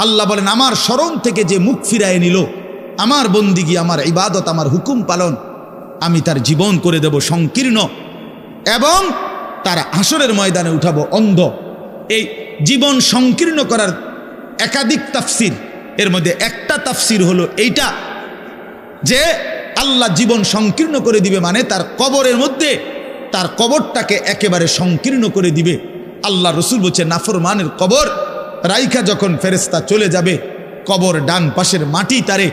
আল্লাহ বলেন আমার স্মরণ থেকে যে মুখ ফিরায় নিল, আমার বন্দিগি, আমার ইবাদত, আমার হুকুম পালন, আমি তার জীবন করে দেব সংকীর্ণ এবং তার হাসরের ময়দানে উঠাবো অন্ধ। এই জীবন সংকীর্ণ করার একাধিক তাফসির, এর মধ্যে একটা তাফসির হলো এইটা যে আল্লাহ জীবন সংকীর্ণ করে দিবে মানে তার কবরের মধ্যে তার কবরটাকে একেবারে সংকীর্ণ করে দিবে। আল্লাহ রসুল বলছে নাফরমানের কবর রাইখা যখন ফেরেশতা চলে যাবে, কবর ডান পাশের মাটি তারে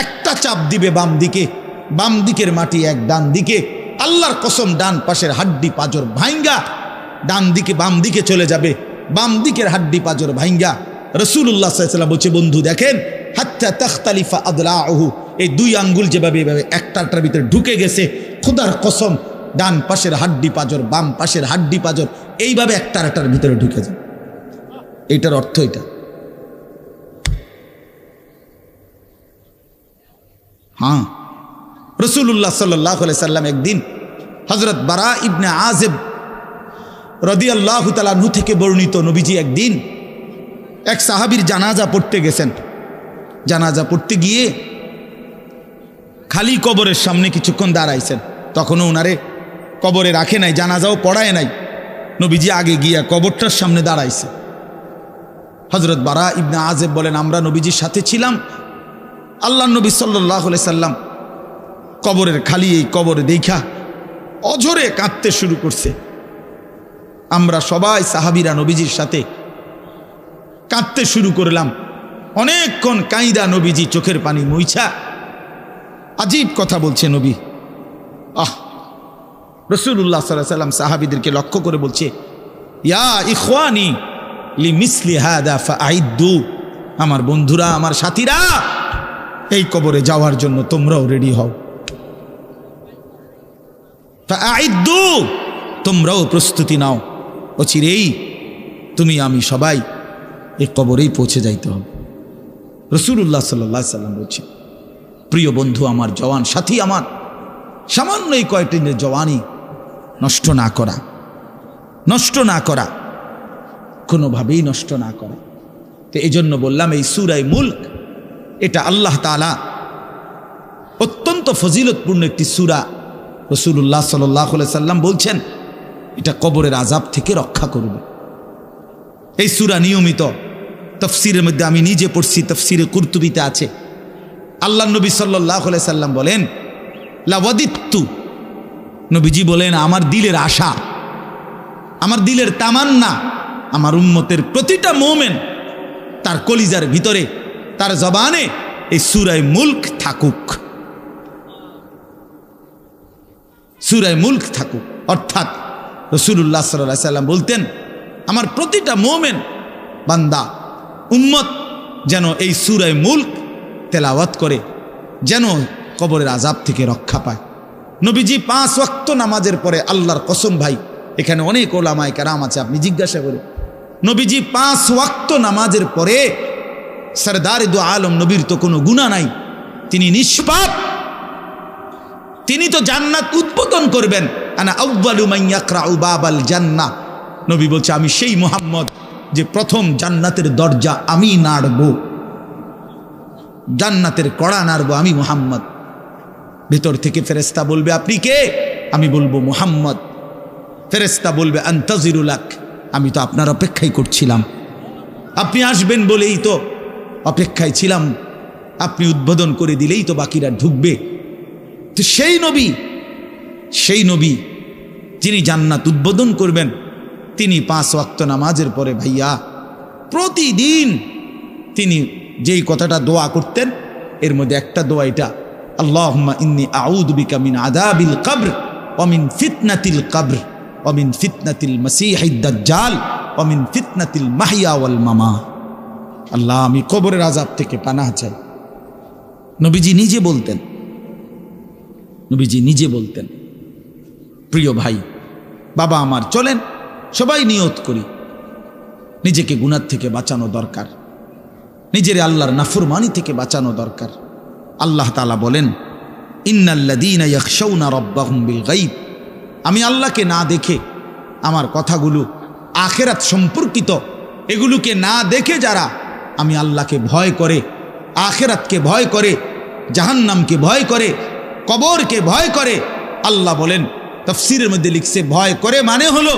একটা চাপ দিবে বাম দিকে, বাম দিকের মাটি এক ডান দিকে, আল্লাহর কসম ডান পাশের হাড্ডি পাঁজর ভাইঙ্গা ডান দিকে বাম দিকে চলে যাবে, বাম দিকের হাড্ডি পাঁজর ভাইঙ্গা। রাসূলুল্লাহ সাল্লাল্লাহু আলাইহি ওয়াসাল্লাম বলছে বন্ধু দেখেন হাত্তা তাখতালিফা আদলাউহু, এই দুই আঙ্গুল যেভাবে এভাবে একটার ভিতরে ঢুকে গেছে, খোদার কসম ডান পাশের হাড্ডি পাঁজর বাম পাশের হাড্ডি পাঁজর এইভাবে একটার ভিতরে ঢুকে যায়। এইটার অর্থ এটা। হ্যাঁ, রাসূলুল্লাহ সাল্লাল্লাহু আলাইহি সাল্লাম একদিন হযরত বারা ইবনে আযিব রাদিয়াল্লাহু তাআলা আনহু থেকে বর্ণিত, নবীজি একদিন এক সাহাবীর জানাজা পড়তে গেছেন। জানাজা পড়তে গিয়ে খালি কবরের সামনে কিছুক্ষণ দাঁড়াইছেন, তখনও ওনারে কবরে রাখে নাই, জানাজাও পড়ায় নাই। নবীজি আগে গিয়া কবরটার সামনে দাঁড়াইছে। হযরত বারা ইবনে আযিব বলেন আমরা নবীজির সাথে ছিলাম, আল্লাহ নবী সাল্লাল্লাহু আলাইহি সাল্লাম কবরের খালি এই কবরে দেখা অঝরে কাঁদতে শুরু করছে। আমরা সবাই সাহাবীরা নবীজির সাথে কাঁদতে শুরু করলাম। অনেকক্ষণ কাইদা নবীজি চোখের পানি মুইছা আজীব কথা বলছে নবী। রাসূলুল্লাহ সাল্লাল্লাহু আলাইহি সাল্লাম সাহাবীদেরকে লক্ষ্য করে বলছে ইয়া ইখওয়ানি লিমিসলি হাদা ফাআইদ্দু, আমার বন্ধুরা আমার সাথীরা এই কবরে যাওয়ার জন্য তোমরাও রেডি হও। ফাআইদ্দু, তোমরাও প্রস্তুতি নাও, অচিরেই তুমি আমি সবাই এই কবরেই পৌঁছে যাইতে হবে। রাসূলুল্লাহ সাল্লাল্লাহু আলাইহি সাল্লাম বলছে প্রিয় বন্ধু আমার, জওয়ান সাথী আমার, সামান্য এই কয়েকটি জওয়ানি নষ্ট না করা, নষ্ট না করা, কোনোভাবেই নষ্ট না করা। তো এই জন্য বললাম এই সূরা মুলক এটা আল্লাহ তাআলা অত্যন্ত ফজিলতপূর্ণ একটি সূরা। রাসূলুল্লাহ সাল্লাল্লাহু আলাইহি সাল্লাম বলছেন এটা কবরের আযাব থেকে রক্ষা করবে। এই সূরা নিয়মিত তাফসীরের মধ্যে আমি নিজে পড়ছি, তাফসীরে কুরতুবিতে আছে। আল্লাহ নবী সাল্লাল্লাহু আলাইহি সাল্লাম বলেন লাওয়াদিত্তু, নবীজি বলেন আমার দিলের আশা, আমার দিলের তামান্না, আমার উম্মতের প্রতিটা মুমিন তার কলিজার ভিতরে তার জবানে এই সূরা মুলক থাকুক, সূরা মুলক থাকুক। অর্থাৎ রাসূলুল্লাহ সাল্লাল্লাহু আলাইহি সাল্লাম বলতেন আমার প্রতিটা মুমিন বান্দা উম্মত যেন এই সূরা মুলক তেলাওয়াত করে, যেন কবরের আযাব থেকে রক্ষা পায়। নবীজি 5 ওয়াক্ত নামাজের পরে, আল্লাহর কসম ভাই এখানে অনেক ওলামায়ে কেরাম আছে, আপনি জিজ্ঞাসা করে, নবীজি 5 ওয়াক্ত নামাজের পরে, সরদারে দু আলম নবীর তো কোনো গুনাহ নাই, তিনি নিষ্পাপ, তিনি তো জান্নাত উদ্বোধন করবেন। আনা আউয়ালু মান ইয়াকরাউ বাবাল জান্নাহ, নবী বলছে আমি সেই মুহাম্মদ যে প্রথম জান্নাতের দরজা আমি নাড়ব, জান্নাতের কড়া নাড়ব আমি মুহাম্মদ। ভেতর থেকে ফেরেশতা বলবে আপনি কে? আমি বলবো মুহাম্মদ। ফেরেশতা বলবে আনতাজিরু লাক, আমি তো আপনার অপেক্ষাই করছিলাম, আপনি আসবেন বলেই তো অপেক্ষায় ছিলাম, আপনি উদ্বোধন করে দিলেই তো বাকিরা ঢুকবে। তো সেই নবী যিনি জান্নাত উদ্বোধন করবেন, তিনি 5 ওয়াক্ত নামাজের পরে ভাইয়া প্রতিদিন তিনি যেই কথাটা দোয়া করতেন, এর মধ্যে একটা দোয়া এটা, আল্লাহুম্মা ইন্নী আউযু বিকা মিন আযাবিল কবর ওয়া মিন ফিতনাতিল কবর ওয়া মিন ফিতনাতিল মাসীহিদ দাজ্জাল ওয়া মিন ফিতনাতিল মাহইয়া ওয়াল মামাত। আল্লাহ আমি কবরের আযাব থেকে পানাহ চাই। নবীজি নিজে বলতেন। প্রিয় ভাই বাবা আমার, চলেন সবাই নিয়ত করি, নিজেকে গুনাহ থেকে বাঁচানো দরকার, নিজের আল্লাহর নাফরমানি থেকে বাঁচানো দরকার। আল্লাহ তাআলা বলেন ইন্নাল্লাযীনা ইয়াখশাউনা রাব্বাহুম বিল গায়ব, আমি আল্লাহকে না দেখে, আমার কথাগুলো আখিরাত সম্পর্কিত, এগুলোকে না দেখে যারা আমি আল্লাহকে ভয় করে, আখিরাতকে ভয় করে, জাহান্নামকে ভয় করে, কবরকে ভয় করে। আল্লাহ বলেন, তাফসীরের মধ্যে লিখছে, ভয় করে মানে হলো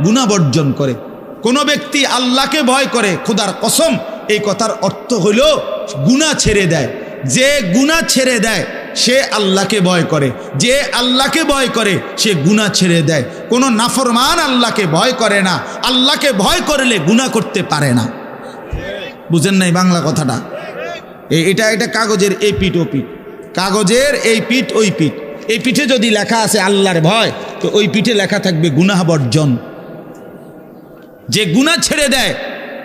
গুনাহ বর্জন করে। কোন ব্যক্তি আল্লাহকে ভয় করে, খোদার কসম এই কথার অর্থ হলো গুনাহ ছেড়ে দেয়। যে গুনাহ ছেড়ে দেয় সে আল্লাহকে ভয় করে, যে আল্লাহকে ভয় করে সে গুনাহ ছেড়ে দেয়। কোনো নাফরমান আল্লাহকে ভয় করে না, আল্লাহকে ভয় করলে গুনাহ করতে পারে না। বুঝেন নাই বাংলা কথাটা? এটা কাগজের এই পিঠ ও পিঠ, কাগজের এই পিঠ ওই পিঠ। এই পিঠে যদি লেখা আছে আল্লাহর ভয়, তো ওই পিঠে লেখা থাকবে গুনাহ বর্জন। যে গুনাহ ছেড়ে দেয়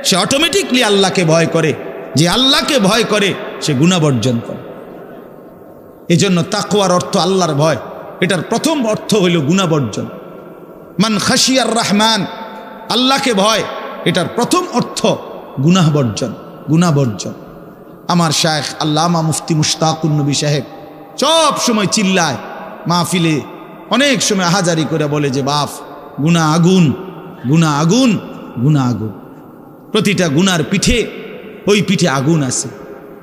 সে অটোমেটিকলি আল্লাহকে ভয় করে, যে আল্লাহকে ভয় করে সে গুনাহ বর্জন করে। এজন্য তাকওয়ার অর্থ আল্লাহর ভয়, এটার প্রথম অর্থ হইল গুনাহ বর্জন। মান খাশিয়ার রহমান, আল্লাহকে ভয়, এটার প্রথম অর্থ গুনাহ বর্জন, গুনাহ বর্জন। আমার শায়েখ আল্লামা মুফতি মুশতাকুন নবী সাহেব সব সময় চিল্লায় মাহফিলে, অনেক সময় হাজারি করে বলে যে বাপ, গুনাহ আগুন, গুনাহ আগুন, গুনাহ আগুন। প্রতিটা গুনার পিঠে ওই পিঠে আগুন আছে।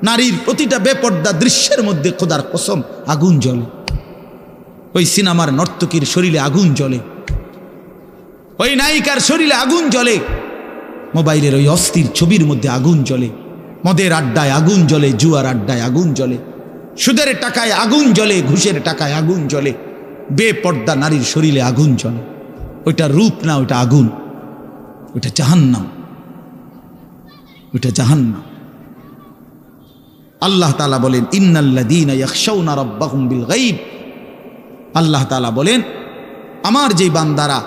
নারীর প্রতিটা বেপর্দা দৃশ্যের মধ্যে খোদার কসম আগুন জ্বলে। ওই সিনেমার নর্তকীর শরীরে আগুন জ্বলে, ওই নায়িকার শরীরে আগুন জ্বলে, মোবাইলের ওই অস্থির ছবির মধ্যে আগুন জ্বলে, মদের আড্ডায় আগুন জ্বলে, জুয়ার আড্ডায় আগুন জ্বলে, সুদের টাকায় আগুন জ্বলে, ঘুষের টাকায় আগুন জ্বলে, বেপর্দা নারীর শরীরে আগুন জ্বলে। ওইটা রূপ না, ওইটা আগুন, ওইটা জাহান্নাম, ওইটা জাহান্নাম। আল্লাহ তাআলা বলেন, ইন্নাল্লাযীনা ইয়াখশাউনা রাব্বাহুম বিল গায়ব। আল্লাহ তাআলা বলেন, আমার যেই বান্দারা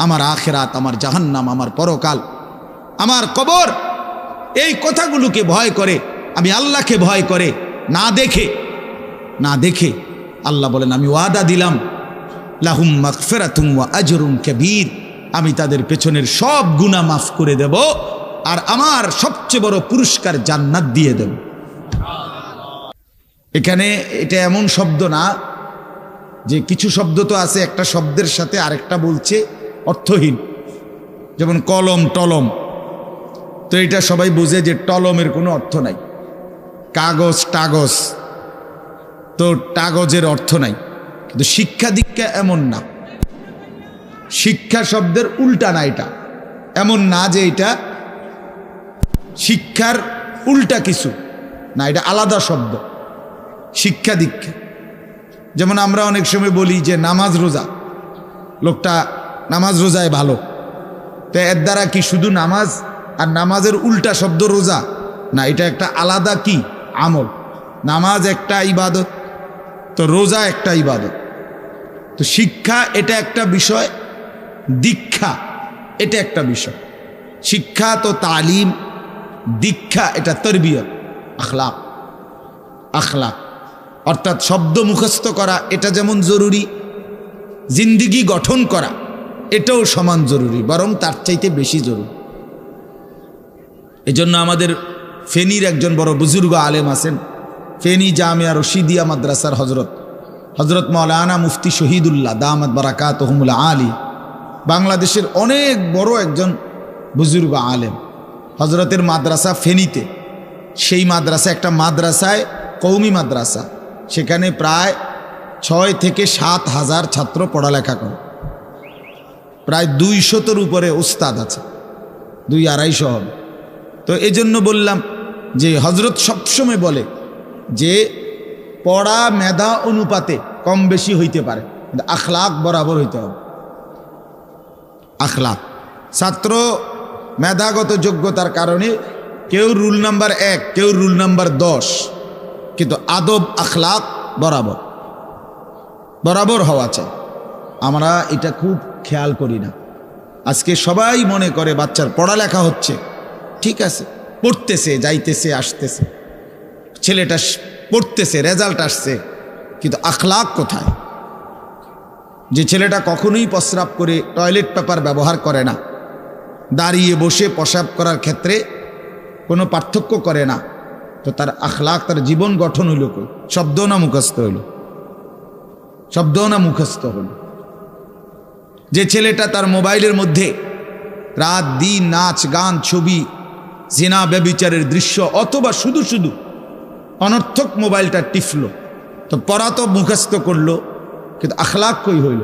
আমার আখিরাত, আমার জাহান্নাম, আমার পরকাল, আমার কবর, এই কথাগুলোকে ভয় করে, আমি আল্লাহকে ভয় করে, না দেখে আল্লাহ বলেন, আমি ওয়াদা দিলাম, লাহুম মাগফিরাতুম ওয়া আজরুন কাবীর, আমি তাদের পেছনের সব গুনাহ মাফ করে দেব, আর আমার সবচেয়ে বড় পুরস্কার জান্নাত দিয়ে দেব। এখানে এটা এমন শব্দ না যে কিছু শব্দ তো আছে একটা শব্দের সাথে আরেকটা বলছে অর্থহীন, যেমন কলম টলম। তো এটা সবাই বুঝে যে টলমের কোনো অর্থ নাই, কাগজ টাগজ, তো কাগজের অর্থ নাই। কিন্তু শিক্ষা দীক্ষা এমন না, শিক্ষা শব্দের উল্টা না, এটা এমন না যে এটা শিক্ষার উল্টা কিছু না, এটা আলাদা শব্দ। শিক্ষা দীক্ষা যেমন আমরা অনেক সময় বলি যে নামাজ রোজা, লোকটা নামাজ রোজায় ভালো, তো এর দ্বারা কি শুধু নামাজ আর নামাজের উল্টা শব্দ রোজা না, এটা একটা আলাদা কি আমল। নামাজ একটা ইবাদত, তো রোজা একটা ইবাদত। তো শিক্ষা এটা একটা বিষয়, দীক্ষা এটা একটা বিষয়। শিক্ষা তো তালিম, দীক্ষা এটা তরবিয়ত, আখলাক। আখলাক অর্থাৎ শব্দ মুখস্থ করা এটা যেমন জরুরি, জিন্দিগি গঠন করা এটাও সমান জরুরি, বরং তার চাইতে বেশি জরুরি। এজন্য আমাদের ফেনীর একজন বড় বুজুর্গ আলেম আছেন, ফেনী জামিয়া রশিদিয়া মাদ্রাসার হজরত মাওলানা মুফতি শহীদুল্লাহ দামাত বারাকাতুহুমুল আলী, বাংলাদেশের অনেক বড় একজন বুজুর্গ আলেম। হজরতের মাদ্রাসা ফেনীতে, সেই মাদ্রাসা একটা মাদ্রাসায় কওমি মাদ্রাসা, সেখানে প্রায় 6 থেকে 7 হাজার ছাত্র পড়ালেখা করে, প্রায় 200-র উপরে উস্তাদ আছে, 200-250 হবে। তো এই জন্য বললাম যে হজরত সবসময় বলে যে পড়া মেধা অনুপাতে কম বেশি হইতে পারে, কিন্তু আখলাক বরাবর হইতে হবে। আখলাক, ছাত্র মেধাগত যোগ্যতার কারণে কেউ রুল নাম্বার 1, কেউ রুল নাম্বার 10, কিন্তু আদব আখলাক বরাবর বরাবর হওয়া চাই। আমরা এটা খুব খেয়াল করি না। আজকে সবাই মনে করে বাচ্চার পড়ালেখা হচ্ছে, ঠিক আছে, পড়তেছে, যাইতেছে, আসতেছে, ছেলেটা পড়তেছে, রেজাল্ট আসছে, কিন্তু আখলাক কোথায়? যে ছেলেটা কখনোই প্রস্রাব করে টয়লেট পেপার ব্যবহার করে না, দাঁড়িয়ে বসে প্রস্রাব করার ক্ষেত্রে কোনো পার্থক্য করে না, তো তার আখলাক, তার জীবন গঠন হইল কই? শব্দও না মুখস্থ হইল, শব্দও না মুখস্থ হইল। যে ছেলেটা তার মোবাইলের মধ্যে রাত দিন নাচ গান ছবি জিনা ব্যভিচারের দৃশ্য, অথবা শুধু শুধু অনর্থক মোবাইলটা টিপল, তো পড়া তো মুখস্থ করলো, কিন্তু আখলাক কই হইল?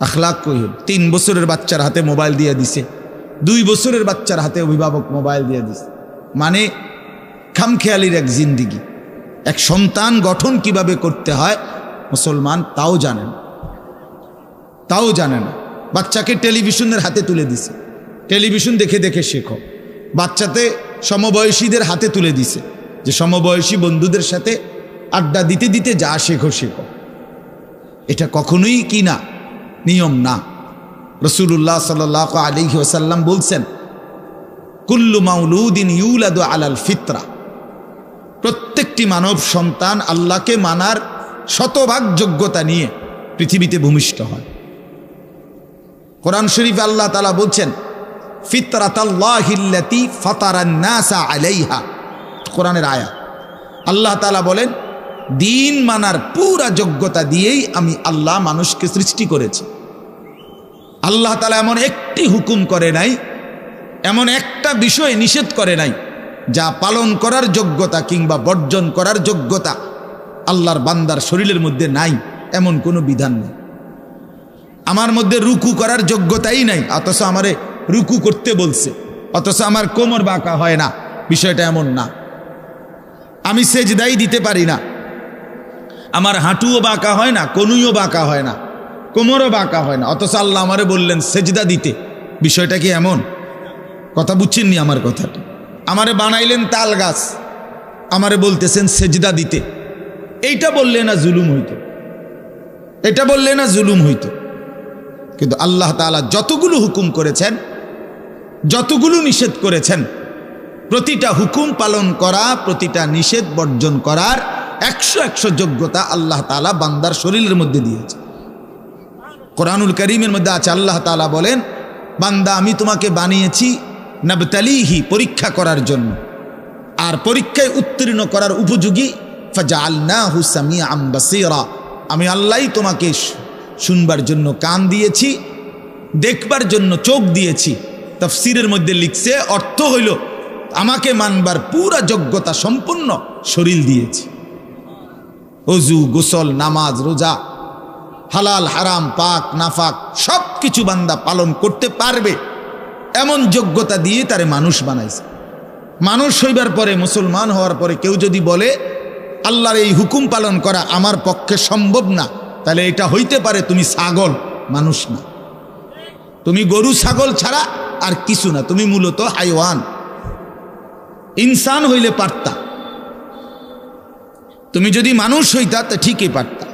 আখলাক কই হইল? 3 বছরের বাচ্চার হাতে মোবাইল দিয়ে দিছে, 2 বছরের বাচ্চার হাতে অভিভাবক মোবাইল দিয়ে দিছে। মানে খামখেয়ালির এক জিন্দিগি। এক সন্তান গঠন কিভাবে করতে হয় মুসলমান তাও জানেন, তাও জানে না। বাচ্চাকে টেলিভিশনের হাতে তুলে দিছে, টেলিভিশন দেখে দেখে শেখো। বাচ্চাতে সমবয়সীদের হাতে তুলে দিছে, যে সমবয়সী বন্ধুদের সাথে আড্ডা দিতে দিতে যা শেখো শেখো। এটা কখনোই কি না, নিয়ম না। রাসূলুল্লাহ সাল্লাল্লাহু আলাইহি ওয়াসাল্লাম বলছেন, কুল্লু মাউলুদিন ইউলাদু আলাল ফিতরা, প্রত্যেকটি মানব সন্তান আল্লাহকে মানার শতভাগ যোগ্যতা নিয়ে পৃথিবীতে ভূমিষ্ঠ হয়। কোরআন শরীফে আল্লাহ তাআলা বলছেন, ফিতরাতাল্লাহিল্লাতী ফাতারান নাসা আলাইহা, কোরআনের আয়াত। আল্লাহ তাআলা বলেন, দিন মানার পুরা যোগ্যতা দিয়েই আমি আল্লাহ মানুষকে সৃষ্টি করেছি। আল্লাহ তাআলা এমন একটি হুকুম করে নাই, এমন একটা বিষয় নিষেধ করে নাই যা পালন করার যোগ্যতা কিংবা বর্জন করার যোগ্যতা আল্লাহর বান্দার শরীরের মধ্যে নাই, এমন কোনো বিধান নেই। আমার মধ্যে রুকু করার যোগ্যতাই নাই, অথচ আমারে রুকু করতে বলছে, অথচ আমার কোমর বাঁকা হয় না, বিষয়টা এমন না। আমি সেজদাই দিতে পারি না, আমার হাঁটুও বাঁকা হয় না, কনুইও বাঁকা হয় না, কোমরও বাঁকা হয় না, অথচ আল্লাহ আমারে বললেন সেজদা দিতে। বিষয়টা কি এমন? কথা বুঝছেননি আমার কথাটা? আমারে বানাইলেন তাল গাছ, আমারে বলতেছেন সেজদা দিতে। এইটা বললে না জুলুম হইতো? এটা বললে না জুলুম হইতো? কিন্তু আল্লাহ তাআলা যতগুলো হুকুম করেছেন, যতগুলো নিষেধ করেছেন, প্রতিটা হুকুম পালন করা, প্রতিটা নিষেধ বর্জন করার 100 যোগ্যতা আল্লাহ তাআলা বান্দার শরীরের মধ্যে দিয়েছে। কোরআনুল কারীমের মধ্যে আছে, আল্লাহ তাআলা বলেন, বান্দা আমি তোমাকে বানিয়েছি নাবতালিহি, পরীক্ষা করার জন্য, আর পরীক্ষায় উত্তীর্ণ করার উপযোগী। ফাজআলনাহু সামিআম বাসীরা, আমি আল্লাহই তোমাকে শুনবার জন্য কান দিয়েছি, দেখবার জন্য চোখ দিয়েছি। তাফসীরের মধ্যে লিখছে, অর্থ হইল আমাকে মানবার পুরা যোগ্যতা সম্পন্ন শরীর দিয়েছি। ওযু, গোসল, নামাজ, রোজা, হালাল হারাম, পাক নাফাক সব কিছু বান্দা পালন করতে পারবে এমন যোগ্যতা দিয়ে তারে মানুষ বানাইছে। মানুষ হইবার পরে, মুসলমান হওয়ার পরে কেউ যদি বলে আল্লাহর এই হুকুম পালন করা আমার পক্ষে সম্ভব না, তাহলে এটা হইতে পারে তুমি ছাগল, মানুষ না। তুমি গরু ছাগল ছাড়া আর কিছু না, তুমি মূলত হাইওয়ান। ইনসান হইলে পারতা, তুমি যদি মানুষ হইতা তো ঠিকই পারতা,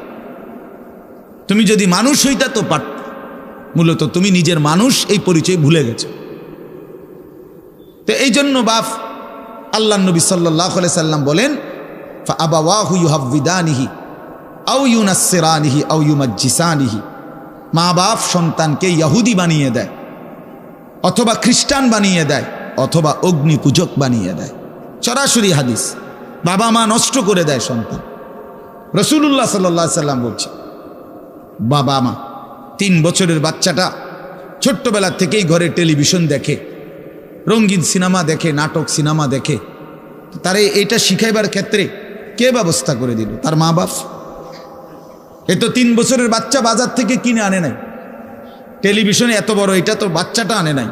তুমি যদি মানুষ হইতা তো পারতা। মূলত তুমি নিজের মানুষ এই পরিচয় ভুলে গেছো। তো এই জন্য বাপ আল্লাহ নবী সাল্লাল্লাহু আলাইহি সাল্লাম বলেন, ফাআবাওয়াহু ইউহাব্বিদানিহি আও ইউনাসসিরানিহি আও ইউমাজ্জিসানিহি, মা বাপ সন্তানকে ইহুদি বানিয়ে দেয়, অথবা খ্রিস্টান বানিয়ে দেয়, অথবা অগ্নি পূজক বানিয়ে দেয়। সরাসরি হাদিস, বাবা মা নষ্ট করে দেয় সন্তান। রাসূলুল্লাহ সাল্লাল্লাহু আলাইহি সাল্লাম বলছে, বাবা মা 3 বছরের বাচ্চাটা ছোট্টবেলা থেকেই ঘরে টেলিভিশন দেখে, রঙিন সিনেমা দেখে, নাটক সিনেমা দেখে, তারে এটা শিখাইবার ক্ষেত্রে কে ব্যবস্থা করে দিল? তার মা বাপ। এ তো 3 বছরের বাচ্চা বাজার থেকে কিনে আনে নাই, টেলিভিশনে এত বড় এটা তো বাচ্চাটা আনে নাই,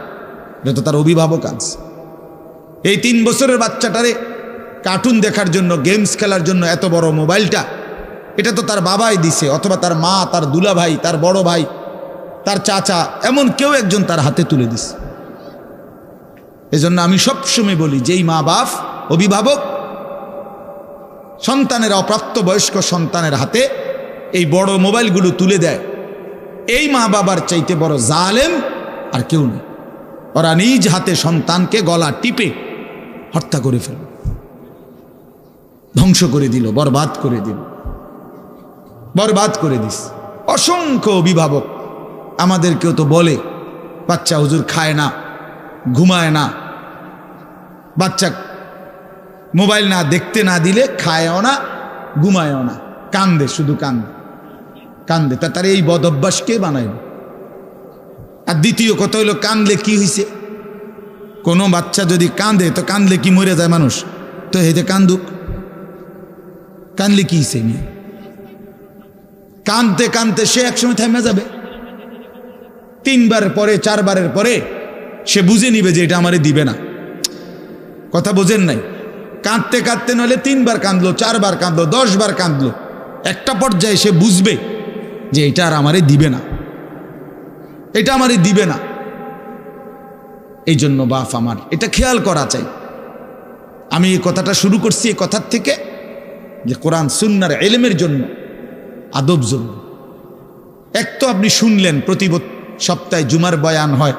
এটা তো তার অভিভাবক আনছে। এই 3 বছরের বাচ্চাটারে কার্টুন দেখার জন্য, গেমস খেলার জন্য এত বড় মোবাইলটা, এটা তো তার বাবাই দিছে, অথবা তার মা, তার দুলা ভাই, তার বড় ভাই, তার চাচা, এমন কেউ একজন তার হাতে তুলে দিছে। এজন্য আমি সবসময় বলি, যেই মা বাপ, অভিভাবক সন্তানের, অপ্রাপ্তবয়স্ক সন্তানের হাতে এই বড় মোবাইলগুলো তুলে দেয়, এই মা বাবার চাইতে বড় জালেম আর কেউ নেই। ওরা নিজ হাতে সন্তানকে গলা টিপে হত্যা করে ফেলল, ধ্বংস করে দিল, বরবাদ করে দিল, বরবাদ করে দিস। অসংখ্য অভিভাবক আমাদেরকেও তো বলে, বাচ্চা হুজুর খায় না, ঘুমায় না, বাচ্চা মোবাইল না দেখতে না দিলে খায়ও না, ঘুমায়ও না, কান্দে, শুধু কান্দে কান্দে। তার এই বদ অভ্যাস কে বানাইল? আর দ্বিতীয় কথা হইল, কান্দলে কি হয়েছে? কোনো বাচ্চা যদি কাঁদে তো কাঁদলে কি মরে যায় মানুষ? তো হেতে কান্দুক, কাঁদলে কি সে নিয়ে কাঁদতে কাঁদতে সে একসময় থেমে যাবে। 3 বারের পরে 4 বারের পরে সে বুঝে নিবে যে এটা আমারে দিবে না। কথা বোঝেন নাই? কাঁদতে কাঁদতে নইলে 3 বার কাঁদলো, 4 বার কাঁদলো, 10 বার কাঁদলো, একটা পর্যায়ে সে বুঝবে যে এটা আর আমারে দিবে না, এটা আমারে দিবে না। এই জন্য বাপ আমার এটা খেয়াল করা চাই। আমি এই কথাটা শুরু করছি এই কথার থেকে যে কোরআন সুন্নাহর ইলমের জন্য আদব জরুরি। এক তো আপনি শুনলেন প্রতি সপ্তাহে জুমার বয়ান হয়,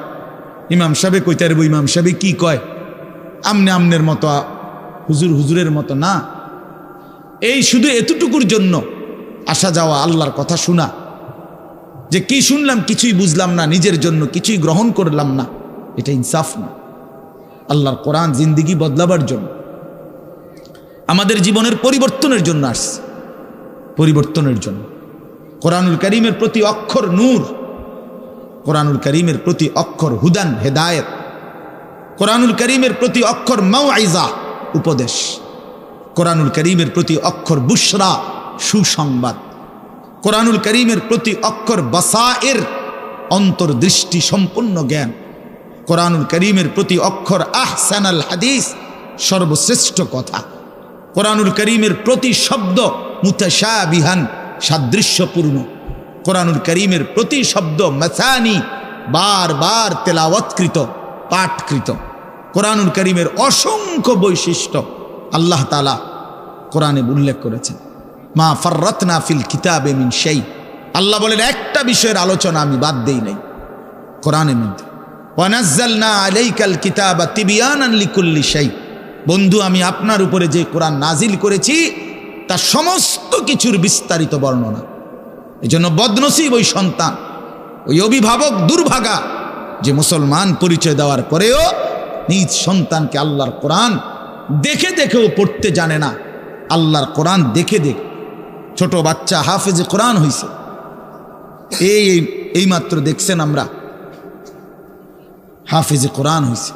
ইমাম সাহেব কইতে পারবো, ইমাম সাহেব কি কয়, আমনে আমনের মতো হুজুর হুজুরের মতো না। এই শুধু এতটুকুর জন্য আসা যাওয়া, আল্লাহর কথা শোনা, যে কি শুনলাম কিছুই বুঝলাম না, নিজের জন্য কিছুই গ্রহণ করলাম না, এটা ইনসাফ না। আল্লাহর কোরআন জিন্দিগি বদলাবার জন্য, আমাদের জীবনের পরিবর্তনের জন্য আসছে, পরিবর্তনের জন্য। কোরআনুল কারীমের প্রতি অক্ষর নূর, কোরআনুল কারীমের প্রতি অক্ষর হুদান হেদায়েত, কোরআনুল কারীমের প্রতি অক্ষর মাউইজা উপদেশ, কোরআনুল কারীমের প্রতি অক্ষর বুশরা সুসংবাদ, কোরআনুল কারীমের প্রতি অক্ষর বাসায়ের অন্তর্দৃষ্টি সম্পন্ন জ্ঞান, কোরআনুল কারীমের প্রতি অক্ষর আহসানাল হাদিস সর্বশ্রেষ্ঠ কথা, কোরআনুল কারীমের প্রতি শব্দ মুতাশাবিহান সাদৃশ্যপূর্ণ, কোরআনুল কারীমের প্রতি শব্দ মাসানি বারবার তেলাওয়াতকৃত পাঠকৃত। কোরআনুল কারীমের অসংখ্য বৈশিষ্ট্য আল্লাহ তাআলা কোরআনে উল্লেখ করেছেন। মা ফাররাতনা ফিল কিতাবে মিন শাই, আল্লাহ বলেন একটা বিষয়ের আলোচনা আমি বাদ দেই নাই কোরআনের মধ্যে। ওয়া নাযালনা আলাইকাল কিতাবা তিবয়ানান লিকুল্লি শাই, বন্ধু আমি আপনার উপরে যে কোরআন নাজিল করেছি তার সমস্ত কিছুর বিস্তারিত বর্ণনা। এই জন্য বদনসিব ওই সন্তান, ওই অভিভাবক দুর্ভাগা যে মুসলমান পরিচয় দেওয়ার পরেও নিজ সন্তানকে আল্লাহর কোরআন দেখে দেখেও পড়তে জানে না। আল্লাহর কোরআন দেখে দেখে ছোট বাচ্চা হাফেজে কোরআন হইছে, এই মাত্র দেখছেন আমরা হাফেজে কোরআন হইছে।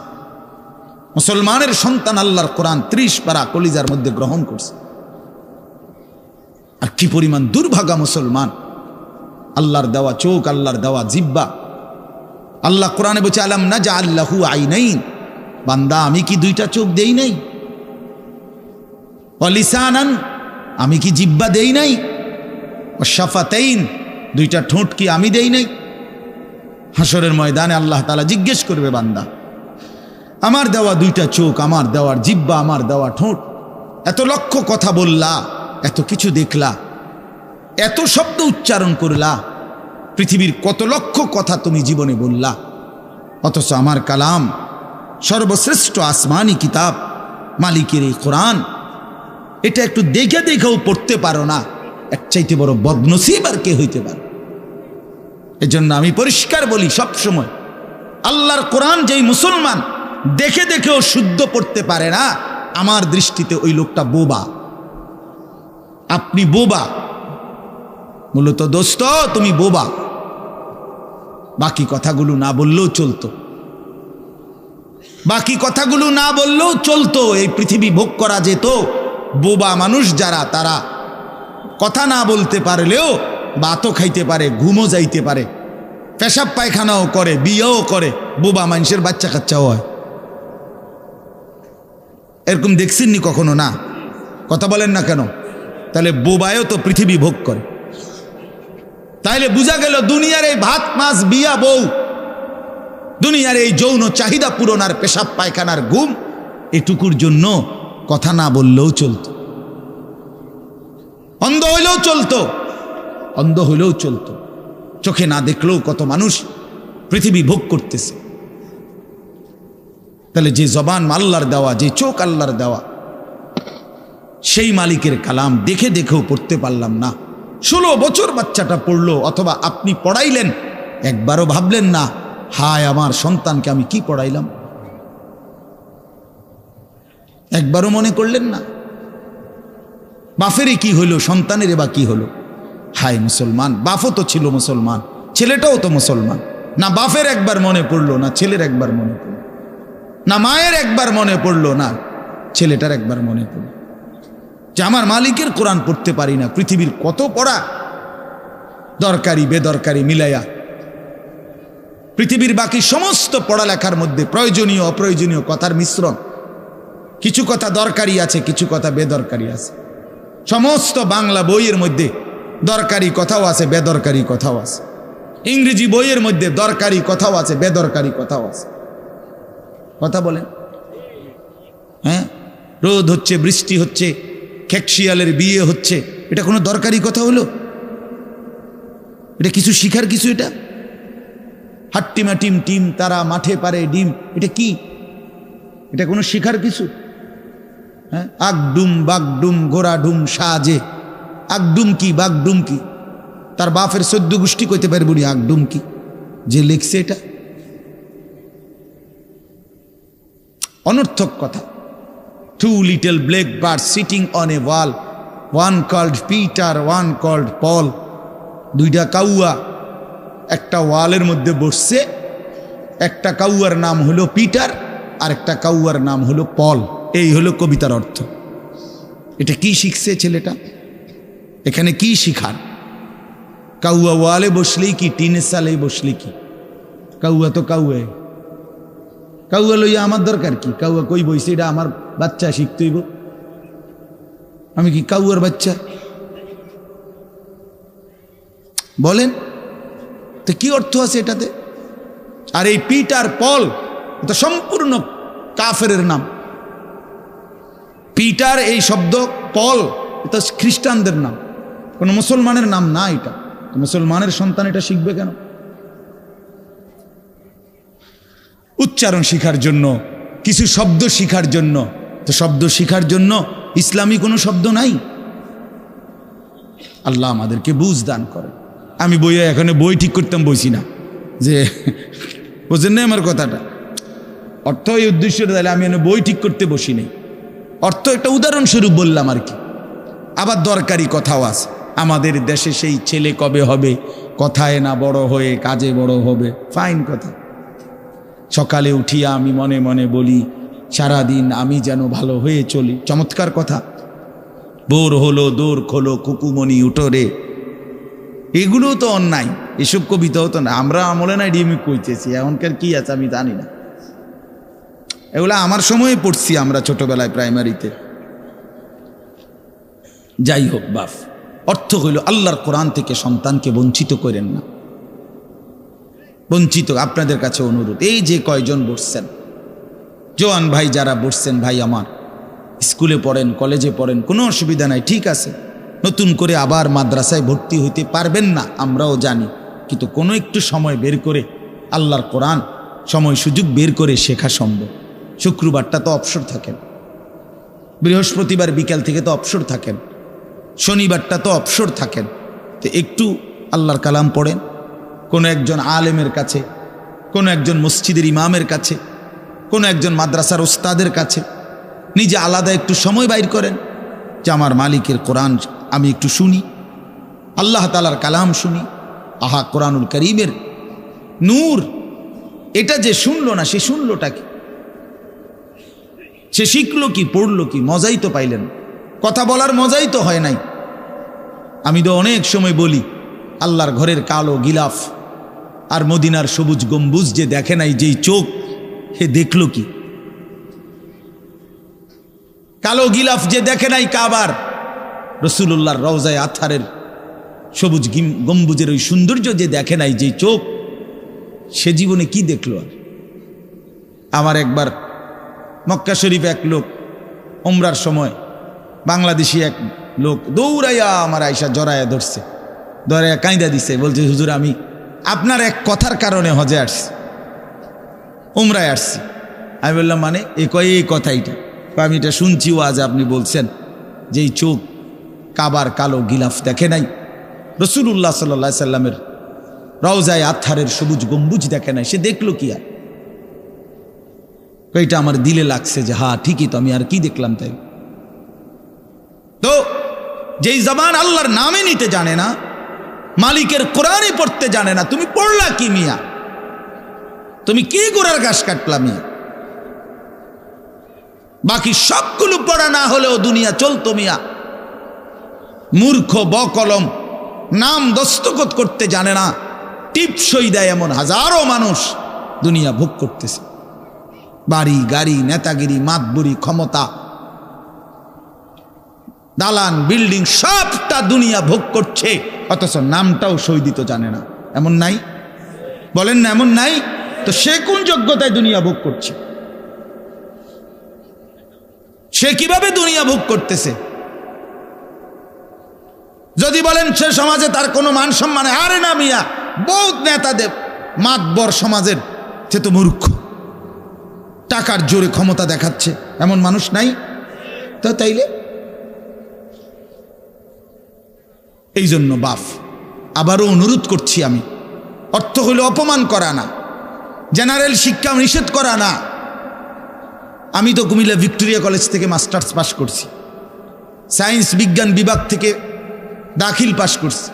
মুসলমানের সন্তান আল্লাহর কোরআন 30 পারা কলিজার মধ্যে গ্রহণ করছে। আর কি পরিমাণ দুর্ভাগা মুসলমান, আল্লাহর দেওয়া চোখ, আল্লাহর দেওয়া জিহ্বা। আল্লাহ কোরআনে বলছে আলাম নাজআল লাহু আইনাইন, বান্দা আমি কি 2টা চোখ দেই নাই? ওয়া লিসানান, আমি কি জিহ্বা দেই নাই? ওয়া শাফাতাইন, 2টা ঠোঁট কি আমি দেই নাই? হাসরের ময়দানে আল্লাহ তাআলা জিজ্ঞেস করবে বান্দা আমার দেওয়া 2টা চোখ, আমার দেওয়ার জিহ্বা, আমার দেওয়া ঠোঁট, এত লক্ষ কথা বললা, এত কিছু দেখলা, এত শব্দ উচ্চারণ করলা, পৃথিবীর কত লক্ষ কথা তুমি জীবনে বললা, অথচ আমার কালাম সর্বশ্রেষ্ঠ আসমানি কিতাব মালিকের এই কোরআন, এটা একটু দেখে দেখেও পড়তে পারো না, এর চাইতে বড় বদনসিব আর কে হইতে পারে? এজন্য আমি পরিষ্কার বলি সবসময়, আল্লাহর কোরআন যেই মুসলমান দেখে দেখেও শুদ্ধ পড়তে পারে না, আমার দৃষ্টিতে ওই লোকটা বোবা। আপনি বোবা, মূলত দোস্ত তুমি বোবা। বাকি কথাগুলো না বললেও চলতো, বাকি কথাগুলো না বললেও চলতো, এই পৃথিবী ভোগ করা যেত। বোবা মানুষ যারা, তারা কথা না বলতে পারলেও ভাতও খাইতে পারে, ঘুমও যাইতে পারে, পেশাব পায়খানাও করে, বিয়েও করে, বোবা মানুষের বাচ্চা কাচ্চাও হয়। এরকম দেখছেননি কখনো? না, কথা বলেন না কেন? তাহলে বোবায়ও তো পৃথিবী ভোগ করে। তাইলে বোঝা গেল দুনিয়ার এই ভাত মাছ বিয়া বউ, দুনিয়ার এই যৌন চাহিদা পূরণ আর পেশাব পায়খানার ঘুম, এটুকুর জন্য কথা না বললেও চলতো, অন্ধ হইলেও চলতো, অন্ধ হইলেও চলতো, চোখে না দেখলেও কত মানুষ পৃথিবী ভোগ করতেছে। তাহলে যে জবান আল্লাহর দেওয়া, যে চোখ আল্লাহর দেওয়া, সেই মালিকের কালাম দেখে দেখেও পড়তে পারলাম না। 16 বছর বাচ্চাটা পড়লো, অথবা আপনি পড়াইলেন, একবারও ভাবলেন না হায় আমার সন্তানকে আমি কি পড়াইলাম? একবারও মনে করলেন না বাফেরই কি হইল, সন্তানের বা কি হলো? হায় মুসলমান, বাপও তো ছিল মুসলমান, ছেলেটাও তো মুসলমান, না বাপের একবার মনে পড়লো, না ছেলের একবার মনে পড়লো। না মায়ের একবার মনে পড়লো, না ছেলেটার একবার মনে পড়ল যে আমার মালিকের কোরআন পড়তে পারি না। পৃথিবীর কত পড়া, দরকারি বেদরকারি মিলাইয়া পৃথিবীর বাকি সমস্ত পড়ালেখার মধ্যে প্রয়োজনীয় অপ্রয়োজনীয় কথার মিশ্রণ। কিছু কথা দরকারি আছে, কিছু কথা বেদরকারি আছে। সমস্ত বাংলা বইয়ের মধ্যে দরকারি কথাও আছে, বেদরকারি কথাও আছে। ইংরেজি বইয়ের মধ্যে দরকারি কথাও আছে, বেদরকারি কথাও আছে। কথা বলেন? হ্যাঁ, রোদ হচ্ছে, বৃষ্টি হচ্ছে, খেকশিয়ালের বিয়ে হচ্ছে, এটা কোনো দরকারি কথা হলো? এটা কিছু শিখার কিছু? এটা হাট্টিমা টিম টিম তারা মাঠে পারে ডিম, এটা কি? এটা কোনো শিখার কিছু? হ্যাঁ, আগডুম বাগডুম গোড়াডুম সাজে, আগডুম কি বাগডুম কি? তার বাপের 14 গোষ্ঠী কইতে পারবো নি আগডুম কি যে লিখছে এটা? অনর্থক কথা। 2 little black birds sitting on a wall, one called Peter, one called Paul. 2টা কাউয়া একটা ওয়ালের মধ্যে বসছে, একটা কাউয়ার নাম হলো পিটার আর একটা কাউয়ার নাম হলো পল। এই হলো কবিতার অর্থ। এটা কি শিখছে ছেলেটা? এখানে কি শিখার? কাউয়া ওয়ালে বসলেই কি, টিনের সালেই বসলে কি? কাউয়া তো কাউয়া, কাউয়া লইয়া আমার দরকার কি? কাউয়া কই বইছে, এটা আমার বাচ্চা শিখতেইব। আমি কি কাউয়ার বাচ্চা? বলেন তো কি অর্থ আছে এটাতে? আর এই পিটার পল এটা সম্পূর্ণ কাফেরের নাম। পিটার এই শব্দ, পল এটা খ্রিস্টানদের নাম, কোনো মুসলমানের নাম না। এটা মুসলমানের সন্তান, এটা শিখবে কেন? উচ্চারণ শিখার জন্য, কিছু শব্দ শিখার জন্য। তো শব্দ শিখার জন্য ইসলামী কোনো শব্দ নাই। আল্লাহ আমাদেরকে বুঝ দান করে। আমি বইয়ে এখানে বই ঠিক করতাম বসি না, যে বোঝেন না আমার কথাটা? অর্থ এই উদ্দেশ্য তাহলে আমি বই ঠিক করতে বসি নাই। অর্থ একটা উদাহরণস্বরূপ বললাম আর কি। আবার দরকারি কথাও আছে। আমাদের দেশে সেই ছেলে কবে হবে, কথায় না বড় হয়ে কাজে বড় হবে, ফাইন কথা। সকালে উঠিয়া আমি মনে মনে বলি, সারাদিন আমি যেন ভালো হয়ে চলি, চমৎকার কথা। বোর হলো দৌড় খোলো কুকুমনি উঠোরে, এগুলো তো অন্যায়। এসব কবিতাও তো না, আমরা আমলে নাই ডিমি কইতেছি, এখনকার কি আছে আমি জানি না। এগুলা আমার সময়ে পড়ছি আমরা ছোটবেলায় প্রাইমারিতে। যাই হোক বাপ, অর্থ হইল আল্লাহর কোরআন থেকে সন্তানকে বঞ্চিত করেন না। বঞ্চিত আপনাদের কাছে অনুরোধ। এই যে কয়জন বসছেন, জোয়ান ভাই যারা বসছেন, ভাই আমার স্কুলে পড়েন, কলেজে পড়েন, কোনো অসুবিধা নাই, ঠিক আছে। নতুন করে আবার মাদ্রাসায় ভর্তি হইতে পারবেন না, আমরাও জানি, কিন্তু কোনো একটু সময় বের করে আল্লাহর কোরআন সময় সুযোগ বের করে শেখা সম্ভব। শুক্রবারটা তো অবসর থাকেন, বৃহস্পতিবার বিকেল থেকে তো অবসর থাকেন, শনিবারটা তো অবসর থাকেন। তো একটু আল্লাহর কালাম পড়েন, কোনো একজন আলেমের কাছে, কোনো একজন মসজিদের ইমামের কাছে, কোনো একজন মাদ্রাসার ওস্তাদের কাছে নিজে আলাদা একটু সময় বাইর করেন যে আমার মালিকের কোরআন আমি একটু শুনি, আল্লাহ তাআলার কালাম শুনি। আহা, কোরআনুল কারীমের নূর, এটা যে শুনলো না সে শুনলোটা কি? সে শিখলো কি, পড়লো কি? মজাই তো পাইলেন, কথা বলার মজাই তো হয় নাই। আমি তো অনেক সময় বলি, আল্লাহর ঘরের কালো গিলাফ আর মদিনার সবুজ গম্বুজ যে দেখে নাই, যেই চোখ, হে দেখলো কি? কালো গিলাফ যে দেখে নাই কাবার, রাসূলুল্লাহর রওজায়ে আতহারের সবুজ গম্বুজের ওই সৌন্দর্য যে দেখে নাই, যেই চোখ, সে জীবনে কি দেখলো? আর আমার একবার মক্কা শরীফ এক লোক উমরার সময়, বাংলাদেশি এক লোক দৌড়াইয়া আমার আয়সা জড়াইয়া ধরছে, ধরাইয়া কাঁদা দিছে, বলছে হুজুর আমি আপনার এক কথার কারণে হজে আসছি, উমরায় আসছি। আমি বললাম মানে? এই কথাইটা আমি এটা শুনছি, আজ আপনি বলছেন যে এই চোখ কাবার কালো গিলাফ দেখে নাই, রাসূলুল্লাহ সাল্লাল্লাহু আলাইহি সাল্লামের রওজায়ে আতহারের সবুজ গম্বুজ দেখে নাই, সে দেখলো কি? আর এইটা আমার দিলে লাগছে যে হ্যাঁ ঠিকই তো, আমি আর কি দেখলাম? তাই তো যেই জবান আল্লাহর নামে নিতে জানে না, মালিকের কোরআনে পড়তে জানে না, তুমি পড়লা কি মিয়া? তুমি কি গোড়ার ঘাস কাটলা মিয়া? বাকি সবগুলো পড়া না হলেও দুনিয়া চলতো মিয়া। মূর্খ বকলম, নাম দস্তখত করতে জানে না, টিপসই দেয় এমন হাজারো মানুষ দুনিয়া ভোগ করতেছে। বাড়ি গাড়ি, নেতাগিরি, মাতবুরি, ক্ষমতা, দালান বিল্ডিং সবটা দুনিয়া ভোগ করছে, অথচ নামটাও সই দিতে জানে না। এমন নাই? বলেন না এমন নাই? তো সে কোন যোগ্যতায় দুনিয়া ভোগ করছে? সে কিভাবে দুনিয়া ভোগ করতেছে? যদি বলেন সে সমাজে তার কোনো মান সম্মান, আরে না মিয়া, বহুত নেতাদের মাতবর সমাজের, সে তো মূর্খ, টাকার জোরে ক্ষমতা দেখাচ্ছে, এমন মানুষ নাই? তো তাইলে এই জন্য বাপ আবারও অনুরোধ করছি আমি, অর্থ হইল অপমান করা না, জেনারেল শিক্ষা নিষেধ করা না। আমি তো কুমিল্লা ভিক্টোরিয়া কলেজ থেকে মাস্টার্স পাস করছি, সায়েন্স বিজ্ঞান বিভাগ থেকে দাখিল পাস করছি।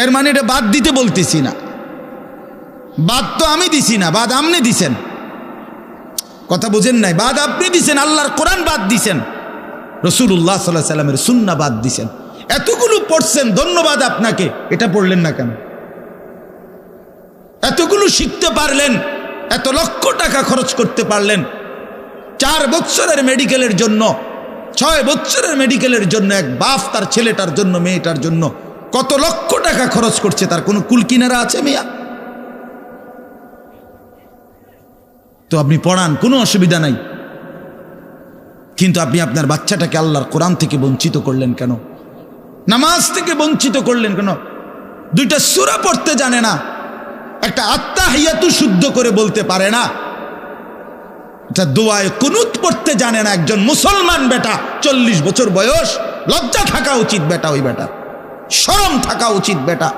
এর মানে এটা বাদ দিতে বলতেছি না, বাদ তো আমি দিছি না, বাদ আপনি দিছেন। কথা বুঝেন নাই? বাদ আপনি দিছেন, আল্লাহর কোরআন বাদ দিছেন, রাসূলুল্লাহ সাল্লাল্লাহু আলাইহি সাল্লামের সুন্নাহ বাদ দিছেন। এতগুলো পড়ছেন, ধন্যবাদ আপনাকে। এটা পড়লেন না কেন? এতগুলো শিখতে পারলেন, এত লক্ষ টাকা খরচ করতে পারলেন, 4 বছরের মেডিকেলের জন্য, 6 বছরের মেডিকেলের জন্য এক বাপ তার ছেলেটার জন্য, মেয়েটার জন্য কত লক্ষ টাকা খরচ করছে, তার কোনো কুল কিনারা আছে মিয়া? তো আপনি পড়ান, কোনো অসুবিধা নাই, কিন্তু আপনি আপনার বাচ্চাটাকে আল্লাহর কোরআন থেকে বঞ্চিত করলেন কেন? নামাজ থেকে বঞ্চিত করলেন কেন? 2টা সূরা পড়তে জানে না, একটা আত্তাহিয়াতু শুদ্ধ করে বলতে পারে না, এটা দোয়ায়ে কুনুত পড়তে জানে না। একজন মুসলমান বেটা, 40 বছর বয়স, লজ্জা থাকা উচিত বেটা, ওই বেটা শরম থাকা উচিত বেটা।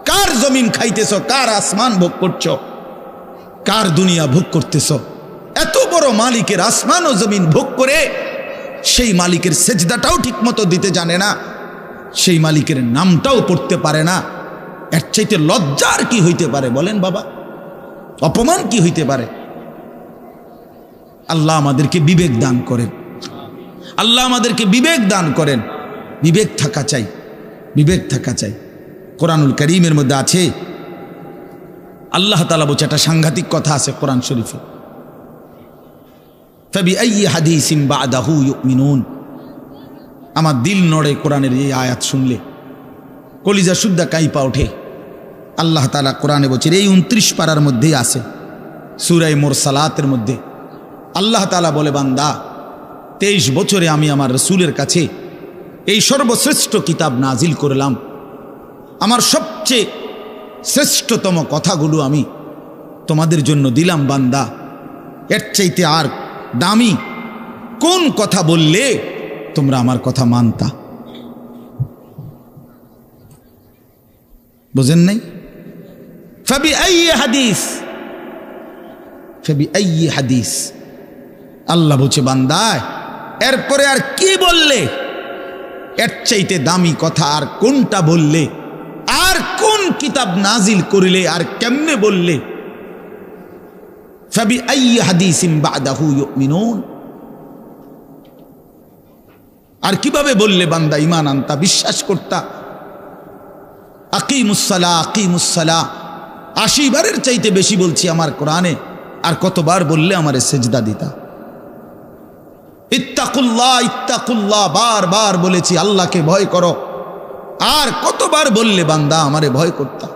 কার জমিন খাইতেছ, কার আসমান ভোগ করছো, কার দুনিয়া ভোগ করতেছ? এত বড় মালিকের আসমান ও জমিন ভোগ করে সেই মালিকের সেজদাটাও ঠিক মতো দিতে জানে না, সেই মালিকের নামটাও পড়তে পারে না। এর চাইতে লজ্জার কি হইতে পারে বলেন বাবা? অপমান কি হইতে পারে? আল্লাহ আমাদেরকে বিবেক দান করেন, আল্লাহ আমাদেরকে বিবেক দান করেন। বিবেক থাকা চাই, বিবেক থাকা চাই। কোরআনুল কারীমের মধ্যে আছে, আল্লাহ তাআলা বলছে, একটা সাংঘাতিক কথা আছে কোরআন শরীফে, ফাবিআইয়ি হাদিসিন বা'দাহু ইউমিনুন। আমার দিল নড়ে কোরআনের এই আয়াত শুনলে, কলিজা শুদ্ধা কাইপা ওঠে। আল্লাহ তাআলা কোরআনে বলছে, এই 29 পারার মধ্যেই আছে, সূরা মুরসালাতের মধ্যে আল্লাহ তাআলা বলে, বান্দা 23 বছরে আমি আমার রাসূলের কাছে এই সর্বশ্রেষ্ঠ কিতাব নাজিল করলাম, আমার সবচেয়ে শ্রেষ্ঠতম কথাগুলো আমি তোমাদের জন্য দিলাম। বান্দা, এর চাইতে আর দামি কোন কথা বললে তোমরা আমার কথা মানতা? বুঝেন নাই? ফাবিআইয়ি হাদিস, ফাবিআইয়ি হাদিস। আল্লাহ বলছে, বান্দা এরপরে আর কি বললে, এর চাইতে দামি কথা আর কোনটা বললে, আর কোন কিতাব নাজিল করিলে, আর কেমনে বললে? ফাবিআইয়ি হাদিসিন বা'দাহু ইউমিনুন। আর কিভাবে বললে বান্দা ঈমান আনতা, বিশ্বাস করতা? আকিমুসসালাহ, আকিমুসসালাহ 80 বারের চাইতে বেশি বলছি আমার কোরআনে, আর কতবার বললে আমারে সেজদা দিতা? ইত্তাকুল্লাহ, ইত্তাকুল্লাহ বারবার বলেছি, আল্লাহকে ভয় করো, আর কতবার বললে বান্দা আমারে ভয় করতা?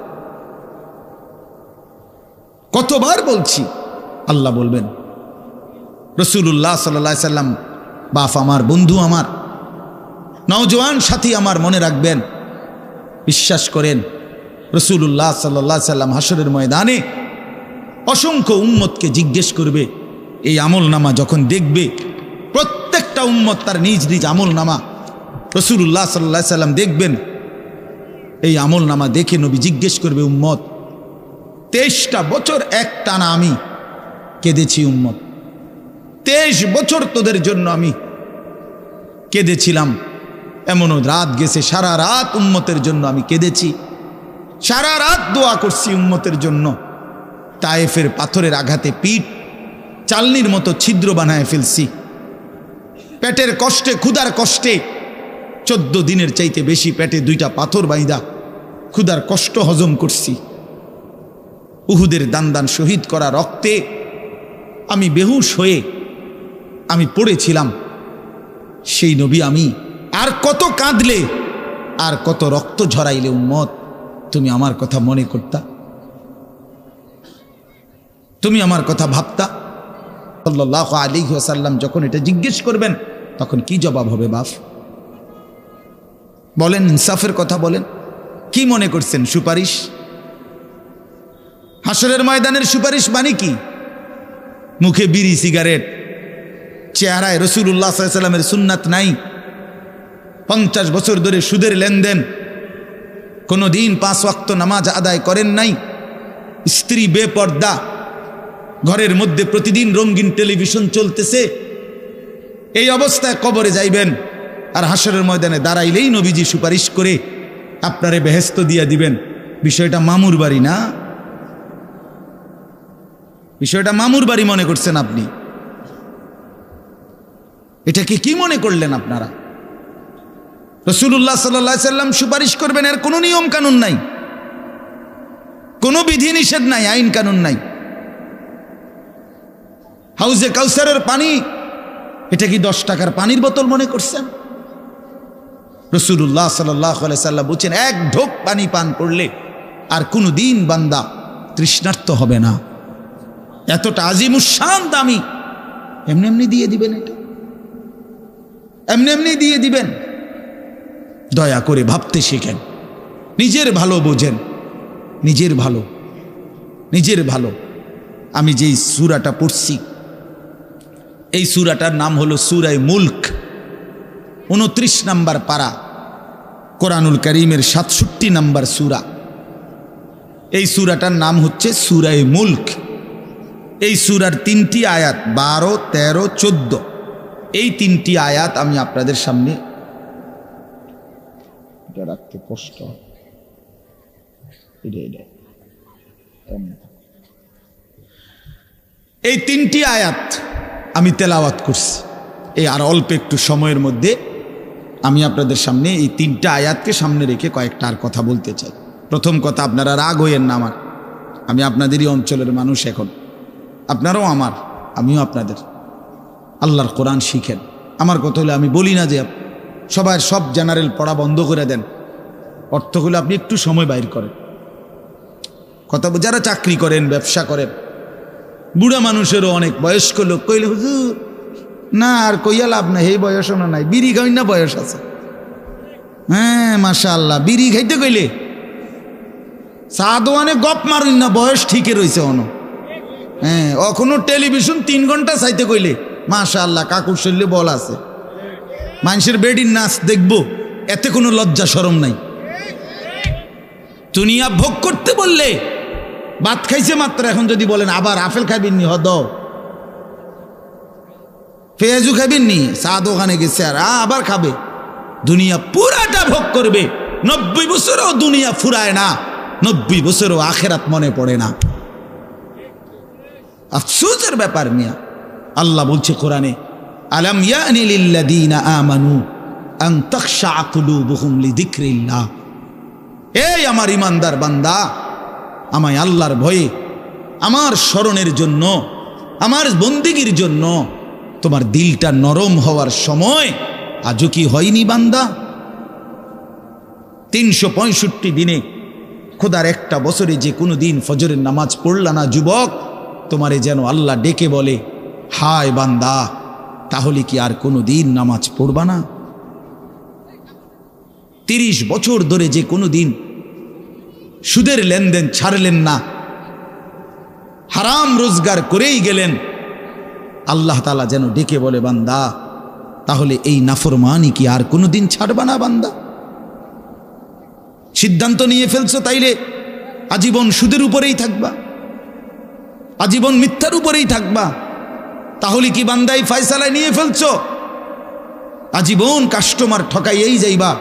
কতবার বলছি? আল্লাহ বলবেন। রাসূলুল্লাহ সাল্লাল্লাহু আলাইহি সাল্লাম বাপ আমার, বন্ধু আমার, নওজোয়ান সাথী আমার, মনে রাখবেন, বিশ্বাস করেন, রাসূলুল্লাহ সাল্লাল্লাহু আলাইহি সাল্লাম হাসরের ময়দানে অসংখ্য উম্মতকে জিজ্ঞেস করবে। এই আমল নামা যখন দেখবে, প্রত্যেকটা উম্মত তার নিজ নিজ আমল নামা, রাসূলুল্লাহ সাল্লাল্লাহু আলাইহি সাল্লাম দেখবেন। এই আমল নামা দেখে নবী জিজ্ঞেস করবে, উম্মত 23টা বছর একটানা আমি কেঁদেছি, উম্মত 23 বছর তোদের জন্য আমি কেঁদেছিলাম, এমনও রাত গেছে সারা রাত উম্মতের জন্য আমি কেঁদেছি, সারা রাত দোয়া করছি উম্মতের জন্য। তায়েফের পাথরের আঘাতে পিঠ, চালনির মতো ছিদ্র বানায় ফেলছি। পেটের কষ্টে, ক্ষুধার কষ্টে 14 দিনের চাইতে বেশি পেটে 2টা পাথর বাইদা ক্ষুধার কষ্ট হজম করছি। উহুদের দান শহীদ করা রক্তে আমি বেহুশ হয়ে আমি পড়েছিলাম। সেই নবী আমি আর কত কাঁদলে, আর কত রক্ত ঝরাইলে উম্মত তুমি আমার কথা মনে করতা, তুমি আমার কথা ভাবতা? সাল্লাল্লাহু আলাইহি ওয়াসাল্লাম যখন এটা জিজ্ঞেস করবেন তখন কি জবাব হবে বাপ? বলেন, ইনসাফের কথা বলেন। কি মনে করছেন সুপারিশ? হাসরের ময়দানের সুপারিশ মানে কি? মুখে বিড়ি সিগারেট, চেহারায় রাসূলুল্লাহ সাল্লাল্লাহু আলাইহি ওয়াসাল্লামের সুন্নাত নাই, 50 বছর ধরে সুদের লেনদেন, কোনো দিন 5 ওয়াক্ত নামাজ আদায় করেন নাই, স্ত্রী বেপর্দা, ঘরের মধ্যে প্রতিদিন রঙিন টেলিভিশন চলতেছে, এই অবস্থায় কবরে যাইবেন। আর হাসরের ময়দানে দাঁড়াইলেই নবীজি সুপারিশ করে আপনারে বেহেশত দিয়া দিবেন। বিষয়টা মামুর বাড়ি না, বিষয়টা মামুর বাড়ি মনে করছেন আপনি। এটাকে কি মনে করলেন আপনারা? রাসূলুল্লাহ সাল্লাল্লাহু আলাইহি সাল্লাম সুপারিশ করবেন, এর কোনো নিয়ম কানুন নাই, কোনো বিধি নিষেধ নাই, আইন কানুন নাই। হাউজে কাউসারের পানি, এটা কি 10 টাকার পানির বোতল মনে করছেন? রাসূলুল্লাহ সাল্লাল্লাহু আলাইহি সাল্লাম বলেছেন, 1 ঢোক পানি পান করলে আর কোনো দিন বান্দা তৃষ্ণার্ত হবে না। এতটা আজিমুশান দামি, এমনি এমনি দিয়ে দিবেন? এটা এমনি এমনি দিয়ে দিবেন? দয়া করে ভাবতে শিখেন, নিজের ভালো বোঝেন, নিজের ভালো, নিজের ভালো। আমি যেই সূরাটা পড়ছি, এই সূরাটার নাম হলো সূরা মুলক, 29 নম্বর পারা, কোরআনুল কারীমের 67 নম্বর সূরা। এই সূরাটার নাম হচ্ছে সূরা মুলক। এই সূরার 3টি আয়াত, 12, 13, 14, এই 3টি আয়াত আমি আপনাদের সামনে রাখতে কষ্ট। এই 3টি আয়াত আমি তেলাওয়াত করছি। এই আর অল্প একটু সময়ের মধ্যে আমি আপনাদের সামনে এই 3টা আয়াতকে সামনে রেখে কয়েকটা আর কথা বলতে চাই। প্রথম কথা, আপনারা রাগ হইয়েন না আমার, আমি আপনাদেরই অঞ্চলের মানুষ, এখন আপনারাও আমার, আমিও আপনাদের। আল্লাহর কোরআন শিখেন। আমার কথা হলে আমি বলি না যে সবাই সব জেনারেল পড়া বন্ধ করে দেন, অর্থ হলে আপনি একটু সময় বাইর করেন। কথা, যারা চাকরি করেন, ব্যবসা করেন, বুড়া মানুষেরও অনেক বয়স্ক লোক কইলে হুজুর না আর কইয়া লাভ নাই, এই বয়সও না নাই, বিড়ি খাই না বয়স আছে। হ্যাঁ মাশাআল্লাহ, বিড়ি খাইতে কইলে চা দোয়ানে গপ মারুন না, বয়স ঠিকই রয়েছে অন। হ্যাঁ, এখনো টেলিভিশন 3 ঘন্টা চাইতে কইলে মাশাআল্লাহ কাকুর শরীরে বল আছে। মানুষের বেডির নাচ দেখবো, এতে কোনো লজ্জা শরম নাই। দুনিয়া ভোগ করতে বললে, ভাত খাইছে মাত্র, এখন যদি বলেন আবার আপেল খাইবেন নি, হদ পেঁয়াজু খাইবেন নি, চা দোকানে গেছে আর আবার খাবে। দুনিয়া পুরাটা ভোগ করবে। 90 বছরও দুনিয়া ফুরায় না, 90 বছরও আখেরাত মনে পড়ে না। আফসোসের ব্যাপার মিয়া। আল্লাহ বলছে কোরআনে, আলাম ইয়ানি লিল্লাযীনা আমানু আন তাখশা কুলুবুহুম লিযিকরিল্লাহ। এই আমার ইমানদার বান্দা, আমায় আল্লাহর ভয়ে, আমার স্মরণের জন্য, আমার বন্দেগীর জন্য তোমার দিলটা নরম হওয়ার সময় আজও কি হয়নি বান্দা? 365 দিনে, খোদার একটা বছরে যে কোনো দিন ফজরের নামাজ পড়লা না যুবক, তোমারে যেন আল্লাহ ডেকে বলে, হায় বান্দা, তাহলে কি আর কোনো দিন নামাজ পড়বা না? 30 বছর ধরে যে কোনো দিন সুদের লেনদেন ছাড়লেন না, হারাম রোজগার করেই গেলেন, আল্লাহ তাআলা যেন ডেকে বলে, বান্দা তাহলে এই নাফরমানি কি আর কোনো দিন ছাড়বা না বান্দা? সিদ্ধান্ত নিয়ে ফেলছো তাইলে আজীবন সুদের উপরেই থাকবা, আজীবন মিথ্যার উপরেই থাকবা। তাহলে কি বান্দা এই ফয়সালায় নিয়ে ফেলছো আজীবন কাস্টমার ঠকাইয়েই যাইবা,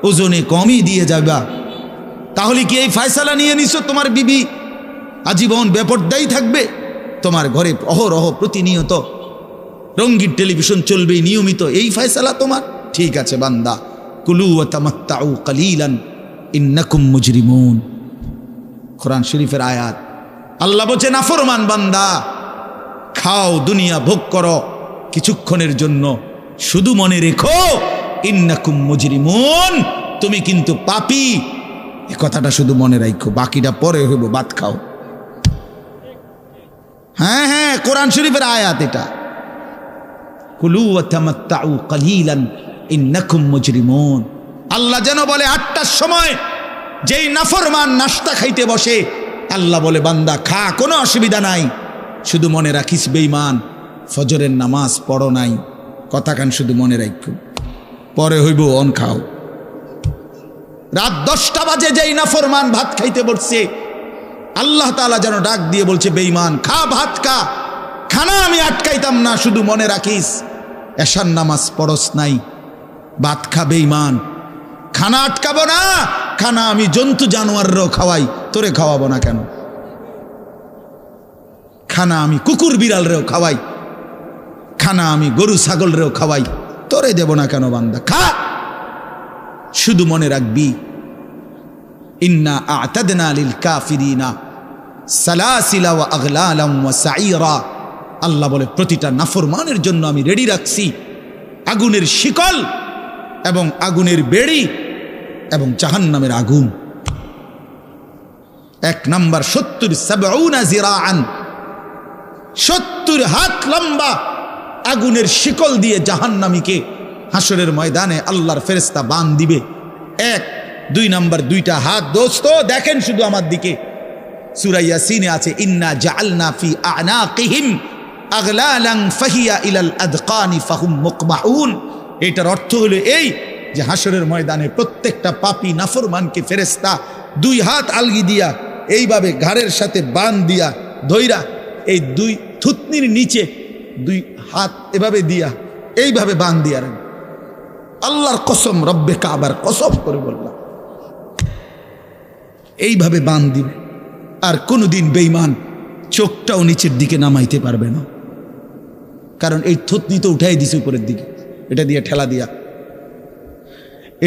ওজনে কমই দিয়ে যাবা? তাহলে কি এই ফয়সালা নিয়ে নিছো তোমার বিবি আজীবন বেপরদাই থাকবে? তোমার ঘরে অহরহ প্রতিনিয়ত রঙিন টেলিভিশন চলবে নিয়মিত, এই ফয়সালা তোমার? ঠিক আছে বান্দা, কুলু ওয়া তামাত্তাউ কালিলান ইন্নাকুম মুজরিমুন। কোরআন শরীফের আয়াত। আল্লাহ বলছে নাফরমান বান্দা, খাও, দুনিয়া ভোগ করো কিছুক্ষণের জন্য, শুধু মনে রেখো ইন্নাকুম মুজরিমুন, তুমি কিন্তু পাপী। এই কথাটা শুধু মনে রাখো, বাকিটা পরে হইব, ভাত খাও। হ্যাঁ হ্যাঁ, কোরআন শরীফের আয়াত এটা। কুলু ওয়া তামাত্তাউ কালিলান ইন্নাকুম মুজরিমুন। আল্লাহ যেন বলে 8টার সময় যেই নাফরমান নাস্তা খাইতে বসে, আল্লাহ বলে বান্দা খা, কোনো অসুবিধা নাই, শুধু মনে রাখিস বেঈমান ফজরের নামাজ পড়ো নাই। কথা কান শুধু মনে রাখো, পরে হইব অন খাও। রাত 10টা বাজে যেই নাফরমান ভাত খাইতে বসছে, আল্লাহ তাআলা যেন ডাক দিয়ে বলছে বেঈমান খা, ভাত খা, খানা আমি আটকাইতাম না, শুধু মনে রাখিস এশার নামাজ পড়স নাই, ভাত খা বেঈমান। খানা আটকাবো না, খানা আমি জন্তু জানোয়াররাও খাওয়াই, তোরে খাওয়াবো না কেন? খানা আমি কুকুর বিড়ালরেও খাওয়াই, খানা আমি গরু ছাগলরেও খাওয়াই, তোরে দেব না কেন বান্দা? খা, শুধু মনে রাখবি ইন্না আ'তাদনা লিল কাফিরিনা সালাসিলা ওয়া আগলালাম ওয়া সাঈরা। আল্লাহ বলে প্রতিটা নাফরমানের জন্য আমি রেডি রাখছি আগুনের শিকল এবং আগুনের বেড়ি এবং জাহান্নামের আগুন। 1 নাম্বার 70 জিরাআন, 70 হাত লম্বা আগুনের শিকল দিয়ে জাহান্নামীকে হাসরের ময়দানে আল্লাহর ফেরেশতা বান দিবে। 1 2 নাম্বার 2টা হাত। দোস্ত দেখেন শুধু আমার দিকে, সূরা ইয়াসিনে আছে ইন্না জাআলনা ফি আ'নাকিহিম আগলালান ফাহিয়া ইলাল আদকানি ফাহুম মুকমাউন। এটার অর্থ হলো এই যে হাসরের ময়দানে প্রত্যেকটা পাপী নাফরমানকে ফেরেশতা 2 হাত আলগি দিয়া এইভাবে ঘাড়ের সাথে বান দিয়া ধইরা এই 2 থুতনির নিচে 2 হাত এভাবে দিয়া এইভাবে বান দিয়া রাখবে। আল্লাহর কসম, রব্বে কাবার কসম করে বললাম, এইভাবে বান দিবে। আর কোনোদিন বেঈমান চোখটাও নিচের দিকে নামাইতে পারবে না, কারণ এই থুতনি তো উঠাই দিছে উপরের দিকে, এটা দিয়ে ঠেলা দিয়া।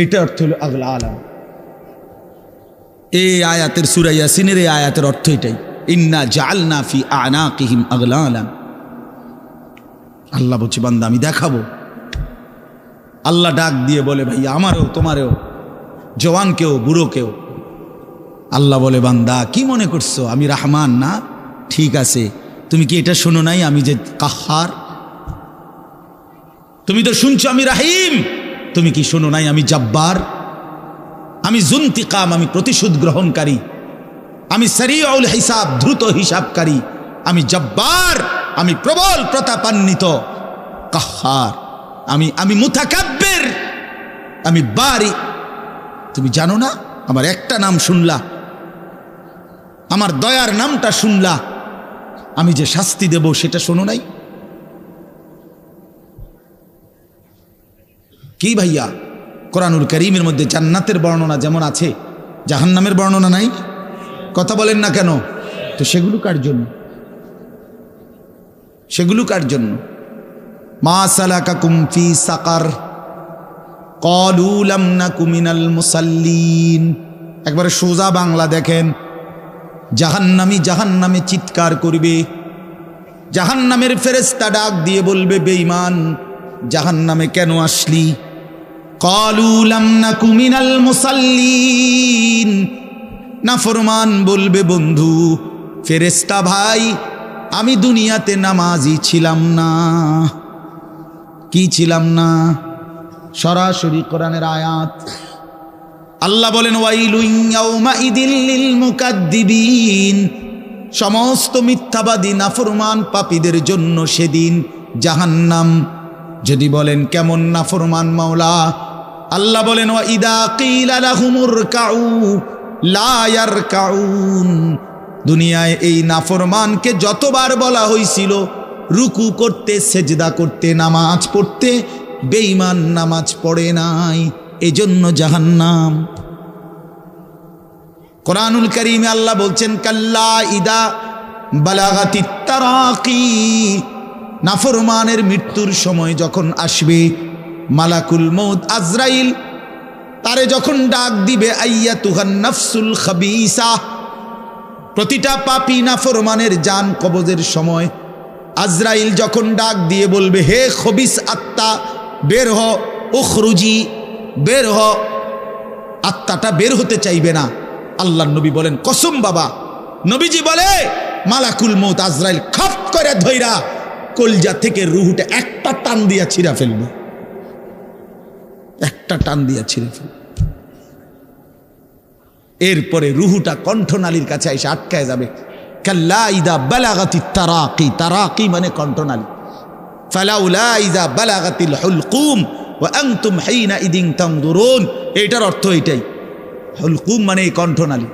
এটা অর্থ হলো আগলা আলাম। এই আয়াতের সূরা ইয়াসিনের এই আয়াতের অর্থ এটাই, ইন্না জাআলনা ফি আ'নাকিহিম আগলালান। আল্লাহ বলছে বান্দা আমি দেখাবো। আল্লাহ ডাক দিয়ে বলে ভাইয়া আমারও তোমারও, জওয়ানকেও বুড়োকেও। আল্লাহ বলে বান্দা কি মনে করছো আমি রহমান না? ঠিক আছে, তুমি কি এটা শোনো নাই আমি যে কাহার? তুমি তো শুনছো আমি রাহিম, তুমি কি শোনো নাই আমি জব্বার? আমি জুনতিকাম, আমি প্রতিশোধ গ্রহণকারী, আমি সারিউল হিসাব, দ্রুত হিসাবকারী, আমি জব্বার, আমি প্রবল প্রতাপান্বিত, কাহার, আমি মুতাকাব্বির, আমি বারি। তুমি জানো না? আমার একটা নাম শুনলা, আমার দয়ার নামটা শুনলা, আমি যে শাস্তি দেব সেটা শোনো নাই? কি ভাইয়া, কোরআনুল কারীমের মধ্যে জান্নাতের বর্ণনা যেমন আছে, জাহান্নামের বর্ণনা নাই? কথা বলেন না কেন? তো সেগুলো কার জন্য? সেগুলো কার জন্য? মা সালাকাকুম ফি সাকার ক্বালু লাম নাকু মিনাল মুসাল্লিন। একবারে সোজা বাংলা দেখেন, জাহান্নামী জাহান্নামে চিৎকার করবে, জাহান্নামের ফেরেশতা ডাক দিয়ে বলবে বেঈমান জাহান্নামে কেন আসলি? ক্বালু লাম নাকু মিনাল মুসাল্লিন। নাফরমান বলবে বন্ধু ফেরেশতা ভাই আমি দুনিয়াতে নামাজি ছিলাম না। কি ছিলাম না? সরাসরি কোরআনের আয়াত। আল্লাহ বলেন ওয়াইলুন ইয়াউমাইদিল লিল মুকাদ্দিবিন। সমস্ত মিথ্যাবাদী নাফরমান পাপীদের জন্য সেদিন জাহান্নাম। যদি বলেন কেমন নাফরমান মাওলা? আল্লাহ বলেন ওয়া ইদা কিলা লাহুমুর কাউ লা ইয়ারকাউন। দুনিয়ায় এই নাফরমানকে যতবার বলা হয়েছিল রুকু করতে, সেজদা করতে, নামাজ পড়তে, বেঈমান নামাজ পড়ে নাই, এজন্য জাহান্নাম। কোরআনুল কারীমে আল্লাহ বলছেন কাল্লা ইদা বালাগাতিত তারাকি, নাফরমানের মৃত্যুর সময় যখন আসবে, মালাকুল মউত আজরাইল তারে যখন ডাক দিবে, আইয়াতুহান নাফসুল খাবিসা, প্রতিটা পাপী নাফরমানের জান কবজের সময় আজরাইল যখন ডাক দিয়ে বলবে, হে খবিস আত্মা বের হ, উখরুজি বের হ, আত্মাটা বের হতে চাইবে না। আল্লাহর নবী বলেন, কসম বাবা, নবীজি বলে মালাকুল মউত আজরাইল খপ করে ধইরা কলজা থেকে রুহুটা একটা টান দিয়া ছিঁড়া ফেলবে, একটা টান দিয়া ছিঁড়ে ফেলবে। এরপরে রুহুটা কণ্ঠনালীর কাছে এসে আটকায় যাবে। কাল্লা ইদা বালাগাতিত তারাকি, তারাকি মানে কণ্ঠনালী। ফালাউলা ইদা বালাগাতিল হুলকুম ওয়া আনতুম হিনা ইদিন তানজুরুন, এটার অর্থ এটাই। হুলকুম মানে এই কণ্ঠনালী,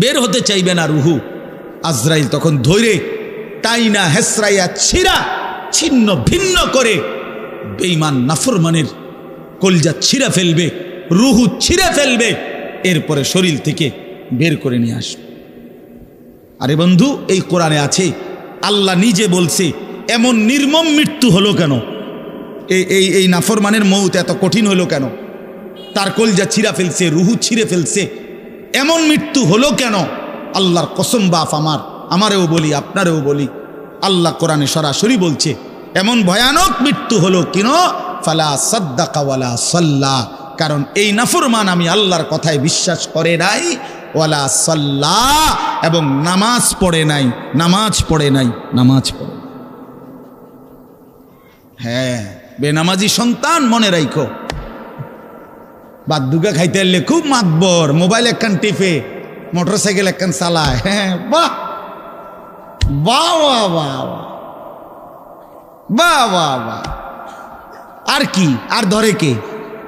বের হতে চাইবে না রুহু। আজরাইল তখন ধৈরে টাইনা হেসরাইয়া ছিঁড়া ছিন্ন ভিন্ন করে বেঈমান নাফরমানের কলজা ছিঁড়া ফেলবে, রুহু ছিঁড়ে ফেলবে, এরপরে শরীর থেকে বের করে নিয়ে আসবে। আরে বন্ধু, এই কোরআনে আছে, আল্লাহ নিজে বলছে এমন নির্মম মৃত্যু হলো কেন, এই নাফরমানের মউত এত কঠিন হলো কেন, তার কলজা ছিঁড়া ফেলছে, রুহু ছিঁড়ে ফেলছে, এমন মৃত্যু হলো কেন? আল্লাহর কসম বাপ আমারেও বলি, আপনারেও বলি, আল্লাহ কোরআনে সরাসরি বলছে এমন ভয়ানক মৃত্যু হলো কেন? ফালা সাদ্দাকা ওয়ালা সাল্লা, কারণ এই নাফরমান আমি আল্লাহর কথায় বিশ্বাস করে নাই, ওয়ালা সাল্লা, এবং নামাজ পড়ে নাই, নামাজ পড়ে নাই, নামাজ পড়ে। হ্যাঁ, বেনামাজি সন্তান মনে রাখো, বাদ দুগা খাইতে এলে খুব মাতবর, মোবাইল একখান টিপে, মোটরসাইকেল একখান চালায়। হ্যাঁ, বাহ বাহ বাহ বাহ বাহ বাহ বাহ, আর কি, আর ধরে কে?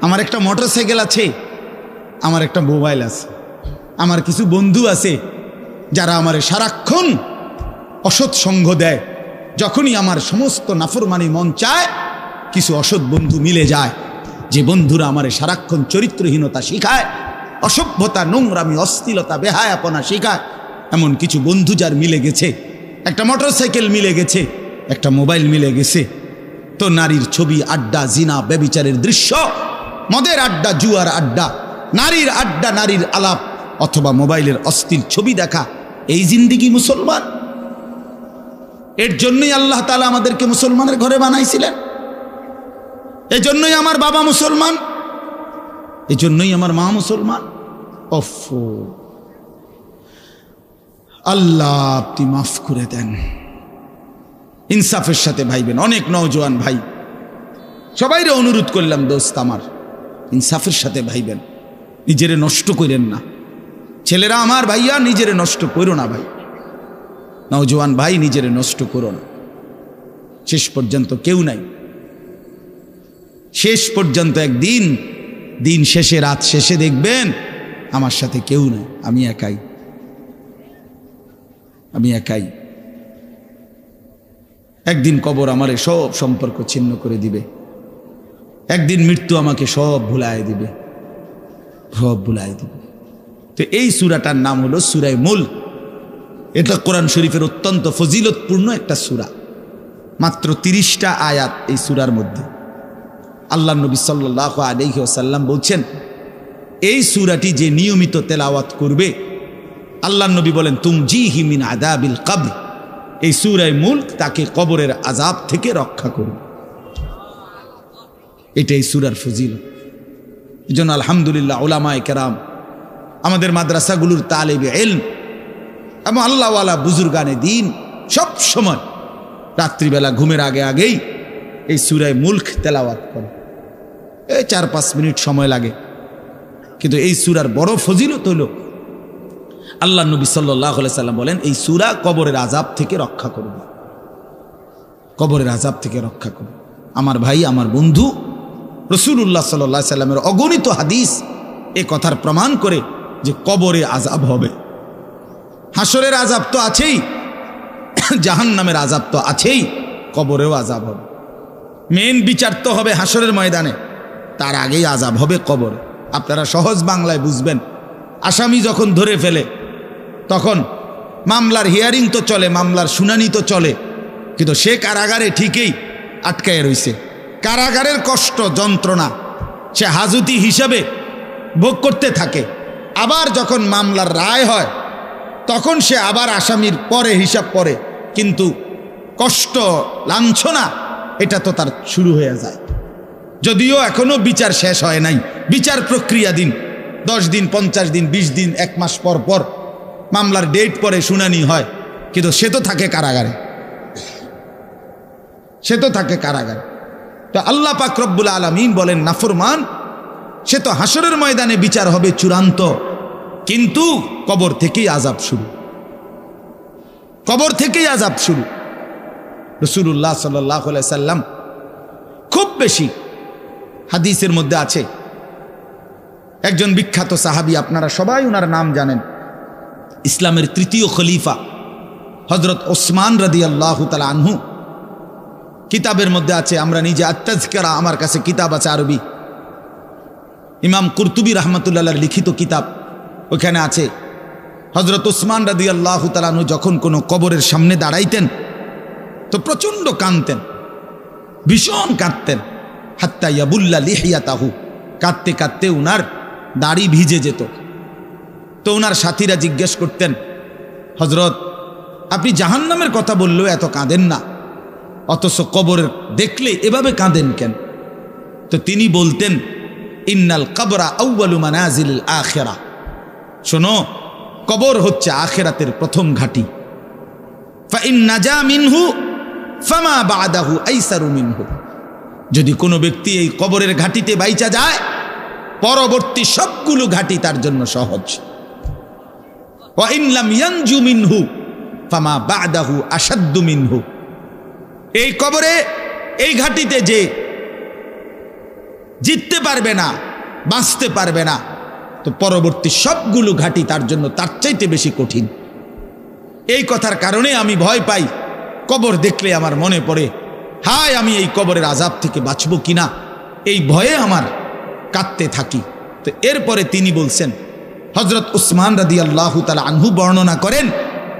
আমার একটা মোটরসাইকেল আছে, আমার একটা মোবাইল আছে, আমার কিছু বন্ধু আছে যারা আমার সারাক্ষণ অসৎ সঙ্গ দেয়। যখনই আমার সমস্ত নাফরমানি মন চায়, কিছু অসৎ বন্ধু মিলে যায়, যে বন্ধুরা আমার সারাক্ষণ চরিত্রহীনতা শিখায়, অসভ্যতা, নোংরামি, অশ্লীলতা, বেহায়াপনা শিখায়। এমন কিছু বন্ধু যার মিলে গেছে, একটা মোটরসাইকেল মিলে গেছে, একটা মোবাইল মিলে গেছে, তো নারীর ছবি, আড্ডা, জিনা, ব্যভিচারের দৃশ্য, মদের আড্ডা, জুয়ার আড্ডা, নারীর আড্ডা, নারীর আলাপ, অথবা মোবাইলের অস্থির ছবি দেখা, এই জিন্দিগি মুসলমান? এর জন্যই আল্লাহ তাআলা আমাদেরকে মুসলমানের ঘরে বানাইছিলেন। এই জন্যই আমার বাবা মুসলমান, এই জন্যই আমার মা মুসলমান। ওফো, আল্লাহ আপনি মাফ করে দেন। ইনসাফের সাথে ভাইবেন। অনেক নওজোয়ান ভাই, সবাইরে অনুরোধ করলাম, দোস্ত আমার, ইনসাফের সাথে ভাইবেন, নিজেরে নষ্ট করেন না। ছেলেরা আমার, ভাইয়া, নিজেরে নষ্ট করো না ভাই, নওজোয়ান ভাই, নিজেরে নষ্ট করো না। শেষ পর্যন্ত কেউ নাই, শেষ পর্যন্ত একদিন, দিন শেষে, রাত শেষে দেখবেন আমার সাথে কেউ নাই, আমি একাই, আমি একাই। একদিন কবর আমারে সব সম্পর্ক ছিন্ন করে দিবে, একদিন মৃত্যু আমাকে সব ভুলায় দিবে, সব ভুলায় দিবে। তো এই সূরাটার নাম হলো সূরা মুলক। এটা কোরআন শরীফের অত্যন্ত ফজিলতপূর্ণ একটা সূরা, মাত্র 30টা আয়াত এই সূরার মধ্যে। আল্লাহ নবী সাল্লাল্লাহু আলাইহি ওয়াসাল্লাম বলছেন, এই সূরাটি যে নিয়মিত তেলাওয়াত করবে, আল্লাহ নবী বলেন, তুমজিহি মিন আযাবিল কবর, এই সূরা মুলক তাকে কবরের আযাব থেকে রক্ষা করবে। এটাই সূরার ফজিলত। এজন্য আলহামদুলিল্লাহ উলামায়ে কেরাম, আমাদের মাদ্রাসাগুলোর তালিবে ইলম এবং আল্লাহওয়ালা বুজুর্গানে দ্বীন সব সময় রাত্রিবেলা ঘুমের আগে আগেই এই সূরা মুলক তেলাওয়াত করে। এই 4-5 মিনিট সময় লাগে, কিন্তু এই সূরার বড় ফজিলত হলো, আল্লাহ নবী সাল্লাল্লাহু আলাইহি সাল্লাম বলেন, এই সূরা কবরের আযাব থেকে রক্ষা করবে, কবরের আযাব থেকে রক্ষা করবে। আমার ভাই, আমার বন্ধু, রাসূলুল্লাহ সাল্লাল্লাহু আলাইহি সাল্লামের অগণিত হাদিস এ কথার প্রমাণ করে যে কবরে আযাব হবে। হাসরের আযাব তো আছেই, জাহান্নামের আযাব তো আছেই, কবরেও আযাব হবে। মেন বিচার তো হবে হাসরের ময়দানে, তার আগেই আযাব হবে কবরে। আপনারা সহজ বাংলায় বুঝবেন, আসামি যখন ধরে ফেলে, তখন মামলার হিয়ারিং তো চলে, মামলার শুনানি তো চলে, কিন্তু সে কারাগারে ঠিকই আটকায় রইছে। কারাগারের কষ্ট যন্ত্রণা সে হাজতি হিসাবে ভোগ করতে থাকে। আবার যখন মামলার রায় হয় তখন সে আবার আসামির পরে হিসাব পরে, কিন্তু কষ্ট লাঞ্ছনা এটা তো তার শুরু হয়ে যায়। যদিও এখনো বিচার শেষ হয় নাই, বিচার প্রক্রিয়াধীন, 10 দিন 50 দিন 20 দিন 1 মাস পর পর মামলার ডেট পরে শুনানি হয়, কিন্তু সে তো থাকে কারাগারে, সে তো থাকে কারাগারে। তো আল্লাহ পাক রব্বুল আলামিন বলেন নাফরমান সে তো হাসরের ময়দানে বিচার হবে চূড়ান্ত, কিন্তু কবর থেকেই আযাব শুরু, কবর থেকেই আযাব শুরু। রাসূলুল্লাহ সাল্লাল্লাহু আলাইহি সাল্লাম খুব বেশি হাদিসের মধ্যে আছে, একজন বিখ্যাত সাহাবী, আপনারা সবাই ওনার নাম জানেন, ইসলামের 3য় খলিফা হযরত ওসমান রাদিয়াল্লাহু তাআলা আনহু। কিতাবের মধ্যে আছে, আমরা নিজে আত-তাযকিরা, আমার কাছে কিতাব আছে আরবি, ইমাম কুরতুবী রাহমাতুল্লাহ লিখিত কিতাব, ওখানে আছে হযরত ওসমান রাদিয়াল্লাহু তাআলা আনহু যখন কোনো কবরের সামনে দাঁড়াইতেন তো প্রচণ্ড কাঁদতেন, ভীষণ কাঁদতেন, হাত্তা ইয়াবুল্লা লিহিয়াতাহু, কাঁদতে কাঁদতে উনার দাড়ি ভিজে যেত। তো উনার সাথীরা জিজ্ঞেস করতেন, হযরত আপনি জাহান্নামের কথা বললেও এত কাঁদেন না, অথচ কবর দেখলে এভাবে কাঁদেন কেন? তো তিনি বলতেন, ইন্নাল কবরা আউয়ালু মানাজিলিল আখিরা, শোনো কবর হচ্ছে আখিরাতের প্রথম ঘাঁটি। ফা ইন নাজা মিনহু ফামা বাদাহু আইসারু মিনহু, যদি কোনো ব্যক্তি এই কবরের ঘাঁটিতে বাইচা যায় পরবর্তী সবগুলো ঘাঁটি তার জন্য সহজ। ওয়া ইন লাম ইয়ানজু মিনহু ফামা বাদাহু আশাদ্দু মিনহু, এই কবরে এই ঘাঁটিতে যে জিততে পারবে না, বাঁচতে পারবে না, তো পরবর্তী সবগুলো ঘাঁটি তার জন্য তার চাইতে বেশি কঠিন। এই কথার কারণে আমি ভয় পাই, কবর দেখলে আমার মনে পড়ে, হায় আমি এই কবরের আযাব থেকে বাঁচব কিনা, এই ভয়ে আমার কাঁদতে থাকি। তো এরপরে তিনি বলছেন, হযরত উসমান রাদিয়াল্লাহু তাআলা আনহু বর্ণনা করেন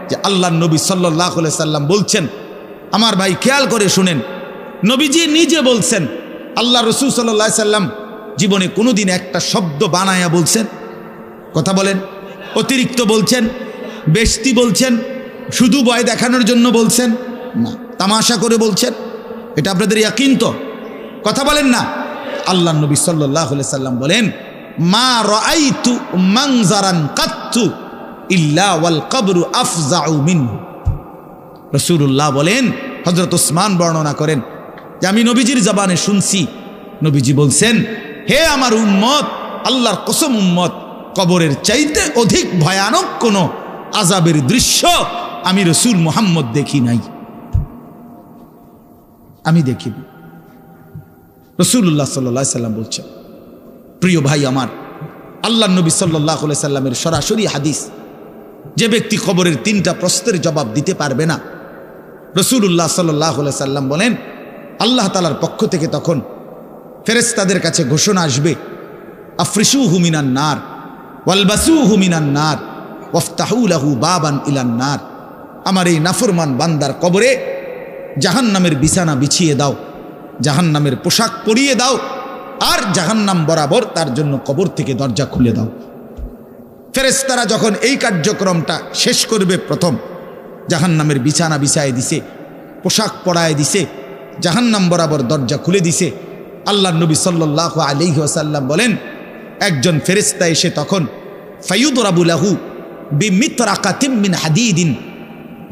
যে আল্লাহর নবী সাল্লাল্লাহু আলাইহি সাল্লাম বলছেন, আমার ভাই খেয়াল করে শুনেন, নবীজি নিজে বলছেন, আল্লাহ রাসূল সাল্লাল্লাহু আলাইহি সাল্লাম জীবনে কোনোদিন একটা শব্দ বানায়া বলছেন? কথা বলেন। অতিরিক্ত বলছেন, বেশতি বলছেন, শুধু ভয় দেখানোর জন্য বলছেন? না, তামাশা করে বলছেন? এটা আপনাদের ইয়াকিন তো? কথা বলেন না। আল্লাহ নবী সাল্লাল্লাহু আলাইহি সাল্লাম বলেন, মা রাআইতু মানজারান কাত্তু ইল্লা ওয়াল কবরু আফজাউ মিনহু। রাসূলুল্লাহ বলেন, হযরত ওসমান বর্ণনা করেন যে আমি নবীজির জবানে শুনছি, নবীজি বলছেন, হে আমার উম্মত, আল্লাহর কসম উম্মত, কবরের চাইতে অধিক ভয়ানক কোনো আযাবের দৃশ্য আমি রাসূল মুহাম্মদ দেখি নাই, আমি দেখিনি। রাসূলুল্লাহ সাল্লাল্লাহু আলাইহি সাল্লাম বলছেন। প্রিয় ভাই আমার, আল্লাহর নবী সাল্লাল্লাহু আলাইহি সাল্লামের সরাসরি হাদিস, যে ব্যক্তি কবরের 3টা প্রশ্নের জবাব দিতে পারবে না, রাসূলুল্লাহ সাল্লাল্লাহু আলাইহি সাল্লাম বলেন আল্লাহ তাআলার পক্ষ থেকে তখন ফেরেশতাদের কাছে ঘোষণা আসবে, আফরিশুহু মিনান নার ওয়ালবাসুহু মিনান নার ওয়াফতাহু লাহু বাবান ইলান নার। আমার এই নাফরমান বান্দার কবরে জাহান্নামের বিছানা বিছিয়ে দাও, জাহান্নামের পোশাক পরিয়ে দাও, আর জাহান্নাম বরাবর তার জন্য কবর থেকে দরজা খুলে দাও। ফেরেশতারা যখন এই কার্যক্রমটা শেষ করবে, প্রথম জাহান্নামের বিছানা বিছায় দিছে, পোশাক পরায় দিছে, জাহান্নাম বরাবর দরজা খুলে দিছে, আল্লাহর নবী সাল্লাল্লাহু আলাইহি ওয়াসাল্লাম বলেন একজন ফেরেশতা এসে তখন ফায়ুদরাবু লাহু বিমিতরাকাতিম মিন হাদিদিন,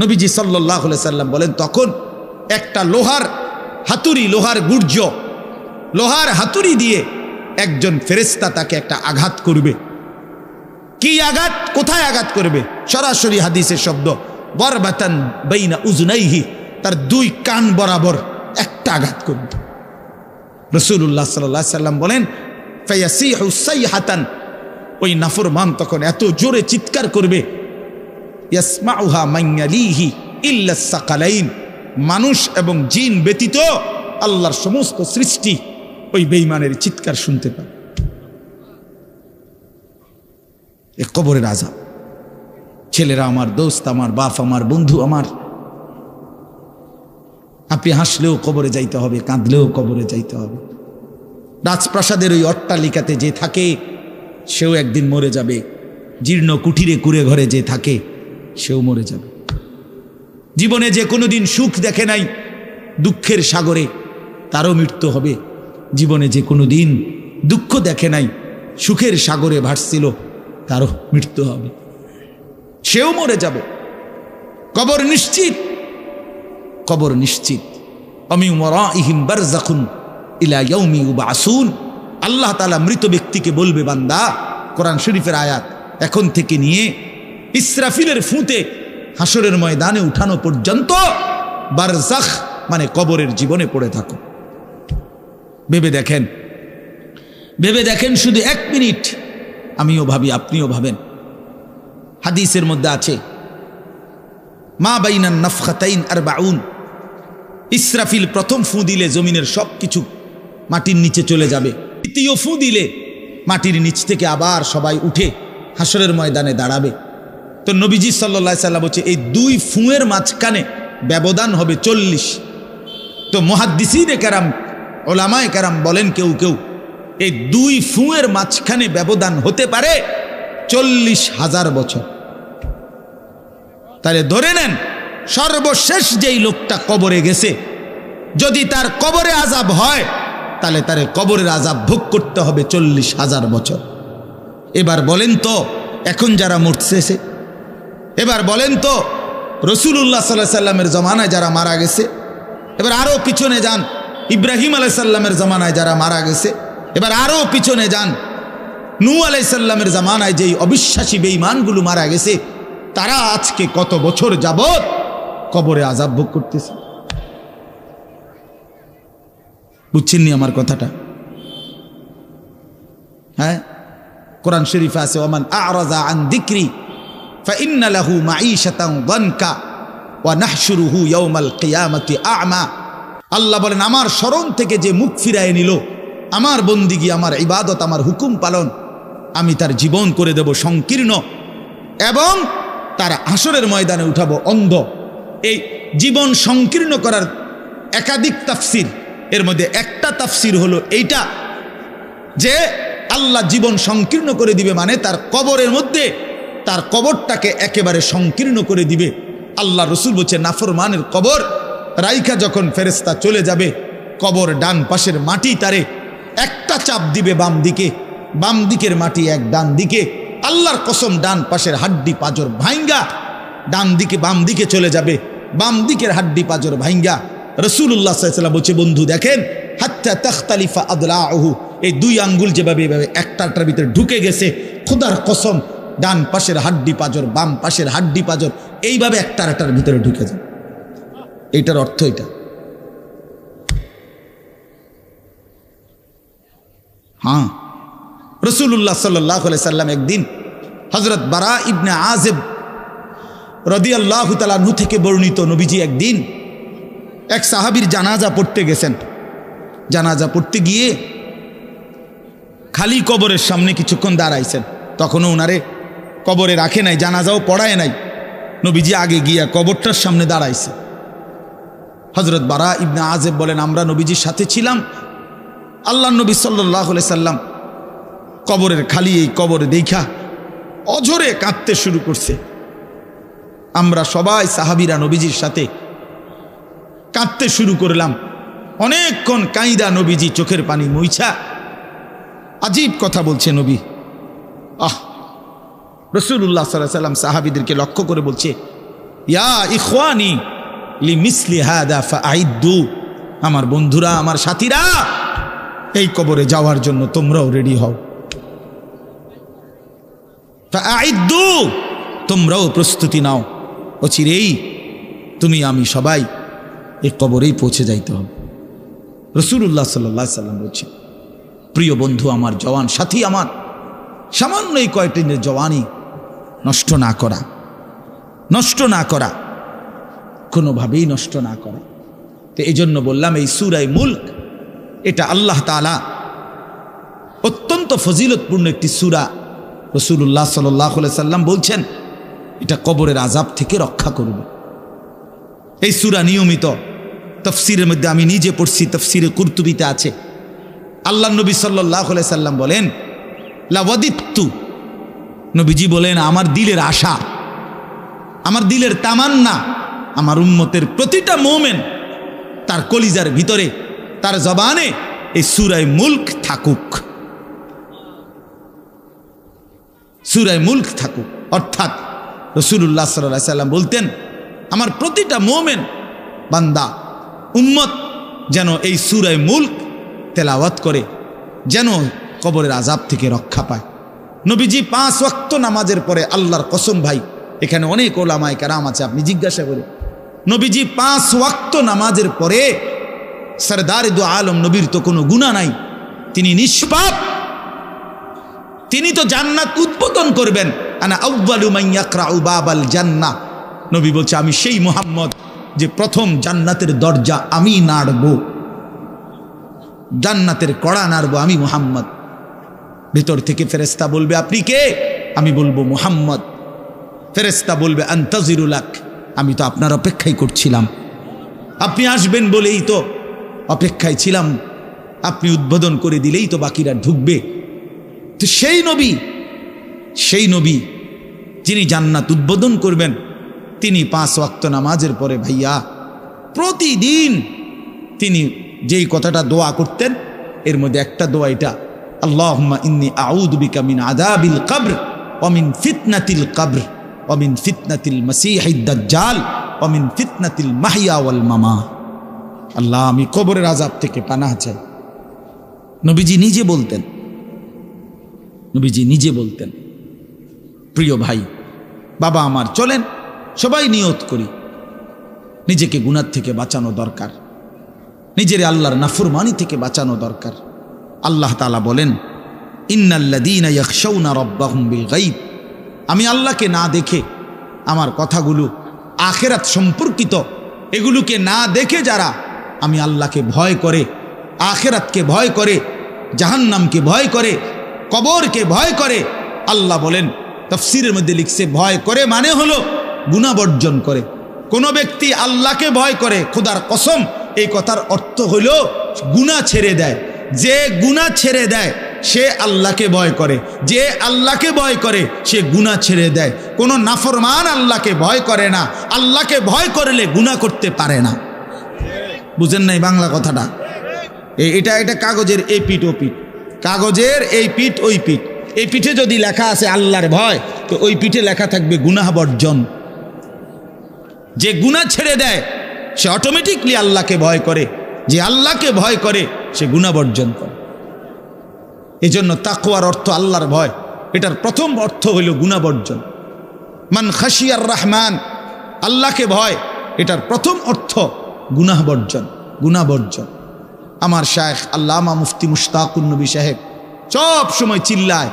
নবীজি সাল্লাল্লাহু আলাইহি ওয়াসাল্লাম বলেন তখন একটা লোহার হাতুড়ি, লোহার গুর্জ, লোহার হাতুড়ি দিয়ে একজন ফেরেশতা তাকে একটা আঘাত করবে। কি আঘাত? কোথায় আঘাত করবে? সরাসরি হাদিসের শব্দ, বরবাতান বাইনা উজনাইহি, তার 2 কান বরাবর একটা আঘাত করবে। রাসূলুল্লাহ সাল্লাল্লাহু আলাইহি সাল্লাম বলেন ফায়াসিহু সাইহাতান, ওই নাফরমান তখন এত জোরে চিৎকার করবে, ইয়াসমাউহা মান ইয়ালিহি ইল্লা সাকালাইন, মানুষ এবং জিন ব্যতীত আল্লাহর সমস্ত সৃষ্টি ওই বেঈমানের চিৎকার শুনতে পায়। এ কবরের আযাব, ছেলেরা আমার, দোস্ত আমার, বাপ আমার, বন্ধু আমার। আপনি হাসলেও কবরে যাইতে হবে, কাঁদলেও কবরে যাইতে হবে। রাজপ্রাসাদের ওই অট্টালিকাতে যে থাকে সেও একদিন মরে যাবে, জীর্ণ কুঠিরে কুড়ে ঘরে যে থাকে সেও মরে যাবে। জীবনে যে কোনোদিন সুখ দেখে নাই দুঃখের সাগরে, তারও মৃত্যু হবে। জীবনে যে কোনোদিন দুঃখ দেখে নাই সুখের সাগরে ভাসছিল, তারও মৃত্যু হবে, সেও মরে যাবে। কবর নিশ্চিত, কবর নিশ্চিত। আমিন ওয়ারাইহিম বারযাখুন ইলা ইয়াউমি ইউবআসুন। আল্লাহ তাআলা মৃত ব্যক্তিকে বলবে, বান্দা, কোরআন শরীফের আয়াত, এখন থেকে নিয়ে ইসরাফিলের ফুঁতে হাসরের ময়দানে উঠানো পর্যন্ত বারজাখ মানে কবরের জীবনে পড়ে থাকো। ভেবে দেখেন, ভেবে দেখেন, শুধু 1 মিনিট। আমিও ভাবি, আপনিও ভাবেন। হাদিসের মধ্যে আছে, মা বাইনান নাফখাতাইন 40। ইসরাফিল প্রথম ফু দিলে জমিনের সব কিছু মাটির নিচে চলে যাবে। দ্বিতীয় ফু দিলে মাটির নিচ থেকে আবার সবাই উঠে হাসরের ময়দানে দাঁড়াবে। তো নবীজি সাল্লাল্লাহু আলাইহি সাল্লাম বলছে, এই 2 ফুঁয়ের মাঝখানে ব্যবধান হবে 40। তো মুহাদ্দিসিনে কেরাম, ওলামায়ে কেরাম বলেন, কেউ কেউ এই 2 ফুঁয়ের মাঝখানে ব্যবধান হতে পারে 40,000 বছর। তাহলে ধরে নেন, সর্বশেষ যেই লোকটা কবরে গেছে, যদি তার কবরে আযাব হয়, তাহলে তার কবরের আযাব ভোগ করতে হবে 40,000 বছর। এবার বলেন তো, এখন যারা মরতেছে, এবার বলেন তো রাসূলুল্লাহ সাল্লাল্লাহু আলাইহি সাল্লামের জমানায় যারা মারা গেছে, এবার আরো পিছনে যান, ইব্রাহিম আলাইহিস সালামের জমানায় যারা মারা গেছে, এবার আরো পিছনে যান, নূহ আলাইহিস সালামের জমানায় যেই অবিশ্বাসী বেঈমানগুলো মারা গেছে, তারা আজকে কত বছর যাবত কবরে আযাব ভোগ করতেছে। বুঝছেননি আমার কথাটা? হ্যাঁ, কোরআন শরীফে আছে, ওমান আ'রাযা আন যিকরি ফাইন্না লাহু মাঈশাতান দানকা ওয়া নাহশুরুহু ইয়াওমাল কিয়ামাতি আ'মা। আল্লাহ বলেন, আমার স্মরণ থেকে যে মুখ ফিরায় নিল, আমার বন্দিগি, আমার ইবাদত, আমার হুকুম পালন, আমি তার জীবন করে দেব সংকীর্ণ, এবং তার হাসরের ময়দানে উঠাবো অন্ধ। এই জীবন সংকীর্ণ করার একাধিক তাফসির, এর মধ্যে একটা তাফসির হলো এইটা, যে আল্লাহ জীবন সংকীর্ণ করে দিবে মানে তার কবরের মধ্যে, তার কবরটাকে একেবারে সংকীর্ণ করে দিবে। আল্লাহ রসুল বলছে, নাফরমানের কবর রাইখা যখন ফেরেশতা চলে যাবে, কবর ডান পাশের মাটি তারে একটা চাপ দিবে বাম দিকে, বাম দিকের মাটি এক ডান দিকে। আল্লাহর কসম, ডান পাশের হাড্ডি পাঁজর ভাইঙ্গা ডান দিকে বাম দিকে চলে যাবে, বাম দিকের হাড্ডি পাঁজর ভাইঙ্গা। রাসূলুল্লাহ সাল্লাল্লাহু আলাইহি ওয়াসাল্লাম বলছে, বন্ধু দেখেন, হাত্তা তাখতালিফা আদলাউহু, এই 2 আঙ্গুল যেভাবে এভাবে একটাটার ভিতরে ঢুকে গেছে, খোদার কসম, ডান পাশের হাড্ডি পাঁজর, বাম পাশের হাড্ডি পাঁজর এইভাবে একটার ভিতরে ঢুকে যায়। এইটার অর্থ এটা। হ্যাঁ, রাসূলুল্লাহ সাল্লাল্লাহু আলাইহি সাল্লাম একদিন হযরত বারা ইবনে আযিব রাদিয়াল্লাহু তাআলা আনহু থেকে বর্ণিত, নবীজি একদিন এক সাহাবীর জানাজা পড়তে গেছেন। জানাজা পড়তে গিয়ে খালি কবরের সামনে কিছুক্ষণ দাঁড়াইছেন। তখনও ওনারে কবরে রাখে নাই, জানাজাও পড়ায় নাই। নবীজি আগে গিয়া কবরটার সামনে দাঁড়াইছে। হযরত বারা ইবনে আযিব বলেন, আমরা নবীজির সাথে ছিলাম। আল্লাহ নবী সাল্লাল্লাহু আলাইহি সাল্লাম কবরের খালি এই কবরে দেখা অঝরে কাঁদতে শুরু করছে। আমরা সবাই সাহাবীরা নবীজির সাথে কাঁদতে শুরু করলাম। অনেকক্ষণ কাইদা নবীজি চোখের পানি মুইছা আজীব কথা বলছে নবী। রাসূলুল্লাহ সাল্লাল্লাহু আলাইহি সাল্লাম সাহাবীদেরকে লক্ষ্য করে বলছে, ইয়া ইখওয়ানি লিমিসলি হাদা ফাআইদ্দু, আমার বন্ধুরা, আমার সাথীরা, এই কবরে যাওয়ার জন্য তোমরাও রেডি হও। ফাআইদ্দু, তোমরাও প্রস্তুতি নাও, অচিরেই তুমি আমি সবাই এই কবরেই পৌঁছে যাইতে হবে। রাসূলুল্লাহ সাল্লাল্লাহু আলাইহি সাল্লাম বলছে, প্রিয় বন্ধু আমার, জওয়ান সাথী আমার, সামান্য এই কয়েকটি জওয়ানি নষ্ট না করা, নষ্ট না করা, কোনোভাবেই নষ্ট না করা। তো এই জন্য বললাম, এই সূরা মুলক এটা আল্লাহ তাআলা অত্যন্ত ফজিলতপূর্ণ একটি সূরা। রাসূলুল্লাহ সাল্লাল্লাহু আলাইহি সাল্লাম বলছেন, এটা কবরের আযাব থেকে রক্ষা করবে। এই সূরা নিয়মিত তাফসীরের মধ্যে আমি নিজে পড়ছি, তাফসীরে কুরতুবিতে আছে। আল্লাহ নবী সাল্লাল্লাহু আলাইহি সাল্লাম বলেন, লাওয়াদিত্তু, নবীজি বলেন আমার দিলের আশা, আমার দিলের তামান্না, আমার উম্মতের প্রতিটা মুমিন তার কলিজার ভিতরে, তার জবানে এই সূরা মুলক থাকুক, সূরা মুলক থাকুক। অর্থাৎ রাসূলুল্লাহ সাল্লাল্লাহু আলাইহি সাল্লাম বলতেন আমার প্রতিটা মুমিন বান্দা উম্মত যেন এই সূরা মুলক তেলাওয়াত করে, যেন কবরের আযাব থেকে রক্ষা পায়। নবীজি 5 ওয়াক্ত নামাজের পরে, আল্লাহর কসম ভাই, এখানে অনেক ওলামায়ে কেরাম আছে, আপনি জিজ্ঞাসা করে, নবীজি 5 ওয়াক্ত নামাজের পরে, সরদারে দু আলম নবীর তো কোনো গুনাহ নাই, তিনি নিষ্পাপ, তিনি তো জান্নাত উদ্বোধন করবেন। আনা আউয়ালু মান ইয়াকরাউ বাবাল জান্নাহ, নবী বলছে আমি সেই মুহাম্মদ যে প্রথম জান্নাতের দরজা আমি নাড়ব, জান্নাতের কড়া নাড়ব আমি মুহাম্মদ। ভিতর থেকে ফেরেশতা বলবে আপনি কে? আমি বলবো মুহাম্মদ। ফেরেশতা বলবে আনতাজিরুলাক, আমি তো আপনার অপেক্ষাই করছিলাম, আপনি আসবেন বলেই তো অপেক্ষায় ছিলাম, আপনি উদ্বোধন করে দিলেই তো বাকিরা ঢুকবে। তো সেই নবী যিনি জান্নাত উদ্বোধন করবেন, তিনি 5 ওয়াক্ত নামাজের পরে ভাইয়া প্রতিদিন তিনি যেই কথাটা দোয়া করতেন, এর মধ্যে একটা দোয়া এটা, আল্লাহুম্মা ইন্নী আউযু বিকা মিন আযাবিল কবর ওয়া মিন ফিতনাতিল কবর ওয়া মিন ফিতনাতিল মাসীহিদ দাজ্জাল ওয়া মিন ফিতনাতিল মাহইয়া ওয়াল মামাত। আল্লাহ আমি কবরের আযাব থেকে পানাহ চাই। নবীজি নিজে বলতেন। প্রিয় ভাই, বাবা আমার, চলেন সবাই নিয়ত করি, নিজেকে গুনাহ থেকে বাঁচানো দরকার, নিজের আল্লাহর নাফরমানি থেকে বাঁচানো দরকার। আল্লাহ তাআলা বলেন, ইন্নাল্লাযীনা ইয়াখশাউনা রাব্বাহুম বিল গায়ব, আমি আল্লাহকে না দেখে, আমার কথাগুলো আখিরাত সম্পর্কিত, এগুলোকে না দেখে যারা আমি আল্লাহকে ভয় করে, আখিরাতকে ভয় করে, জাহান্নামকে ভয় করে, কবরকে ভয় করে, আল্লাহ বলেন, তাফসীরের মধ্যে লিখছে ভয় করে মানে হলো গুনাহ বর্জন করে। কোন ব্যক্তি আল্লাহকে ভয় করে, খোদার কসম এই কথার অর্থ হলো গুনাহ ছেড়ে দেয়। যে গুনাহ ছেড়ে দেয় সে আল্লাহকে ভয় করে, যে আল্লাহকে ভয় করে সে গুনাহ ছেড়ে দেয়। কোন নাফরমান আল্লাহকে ভয় করে না, আল্লাহকে ভয় করলে গুনাহ করতে পারে না। বুঝেন নাই বাংলা কথাটা? এটা কাগজের এই পিঠ ও পিঠ, কাগজের এই পিঠ ওই পিঠ। এই পিঠে যদি লেখা আছে আল্লাহর ভয়, তো ওই পিঠে লেখা থাকবে গুনাহ বর্জন। যে গুনাহ ছেড়ে দেয় সে অটোমেটিকলি আল্লাহকে ভয় করে, যে আল্লাহকে ভয় করে সে গুনাহ বর্জন করে। এই জন্য তাকওয়ার অর্থ আল্লাহর ভয়, এটার প্রথম অর্থ হইল গুনাহ বর্জন। মান খাশিয়ার রহমান, আল্লাহকে ভয়, এটার প্রথম অর্থ গুনাহ বর্জন, গুনাহ বর্জন। আমার শায়েখ আল্লামা মুফতি মুশতাকুন নবী সাহেব সব সময় চিল্লায়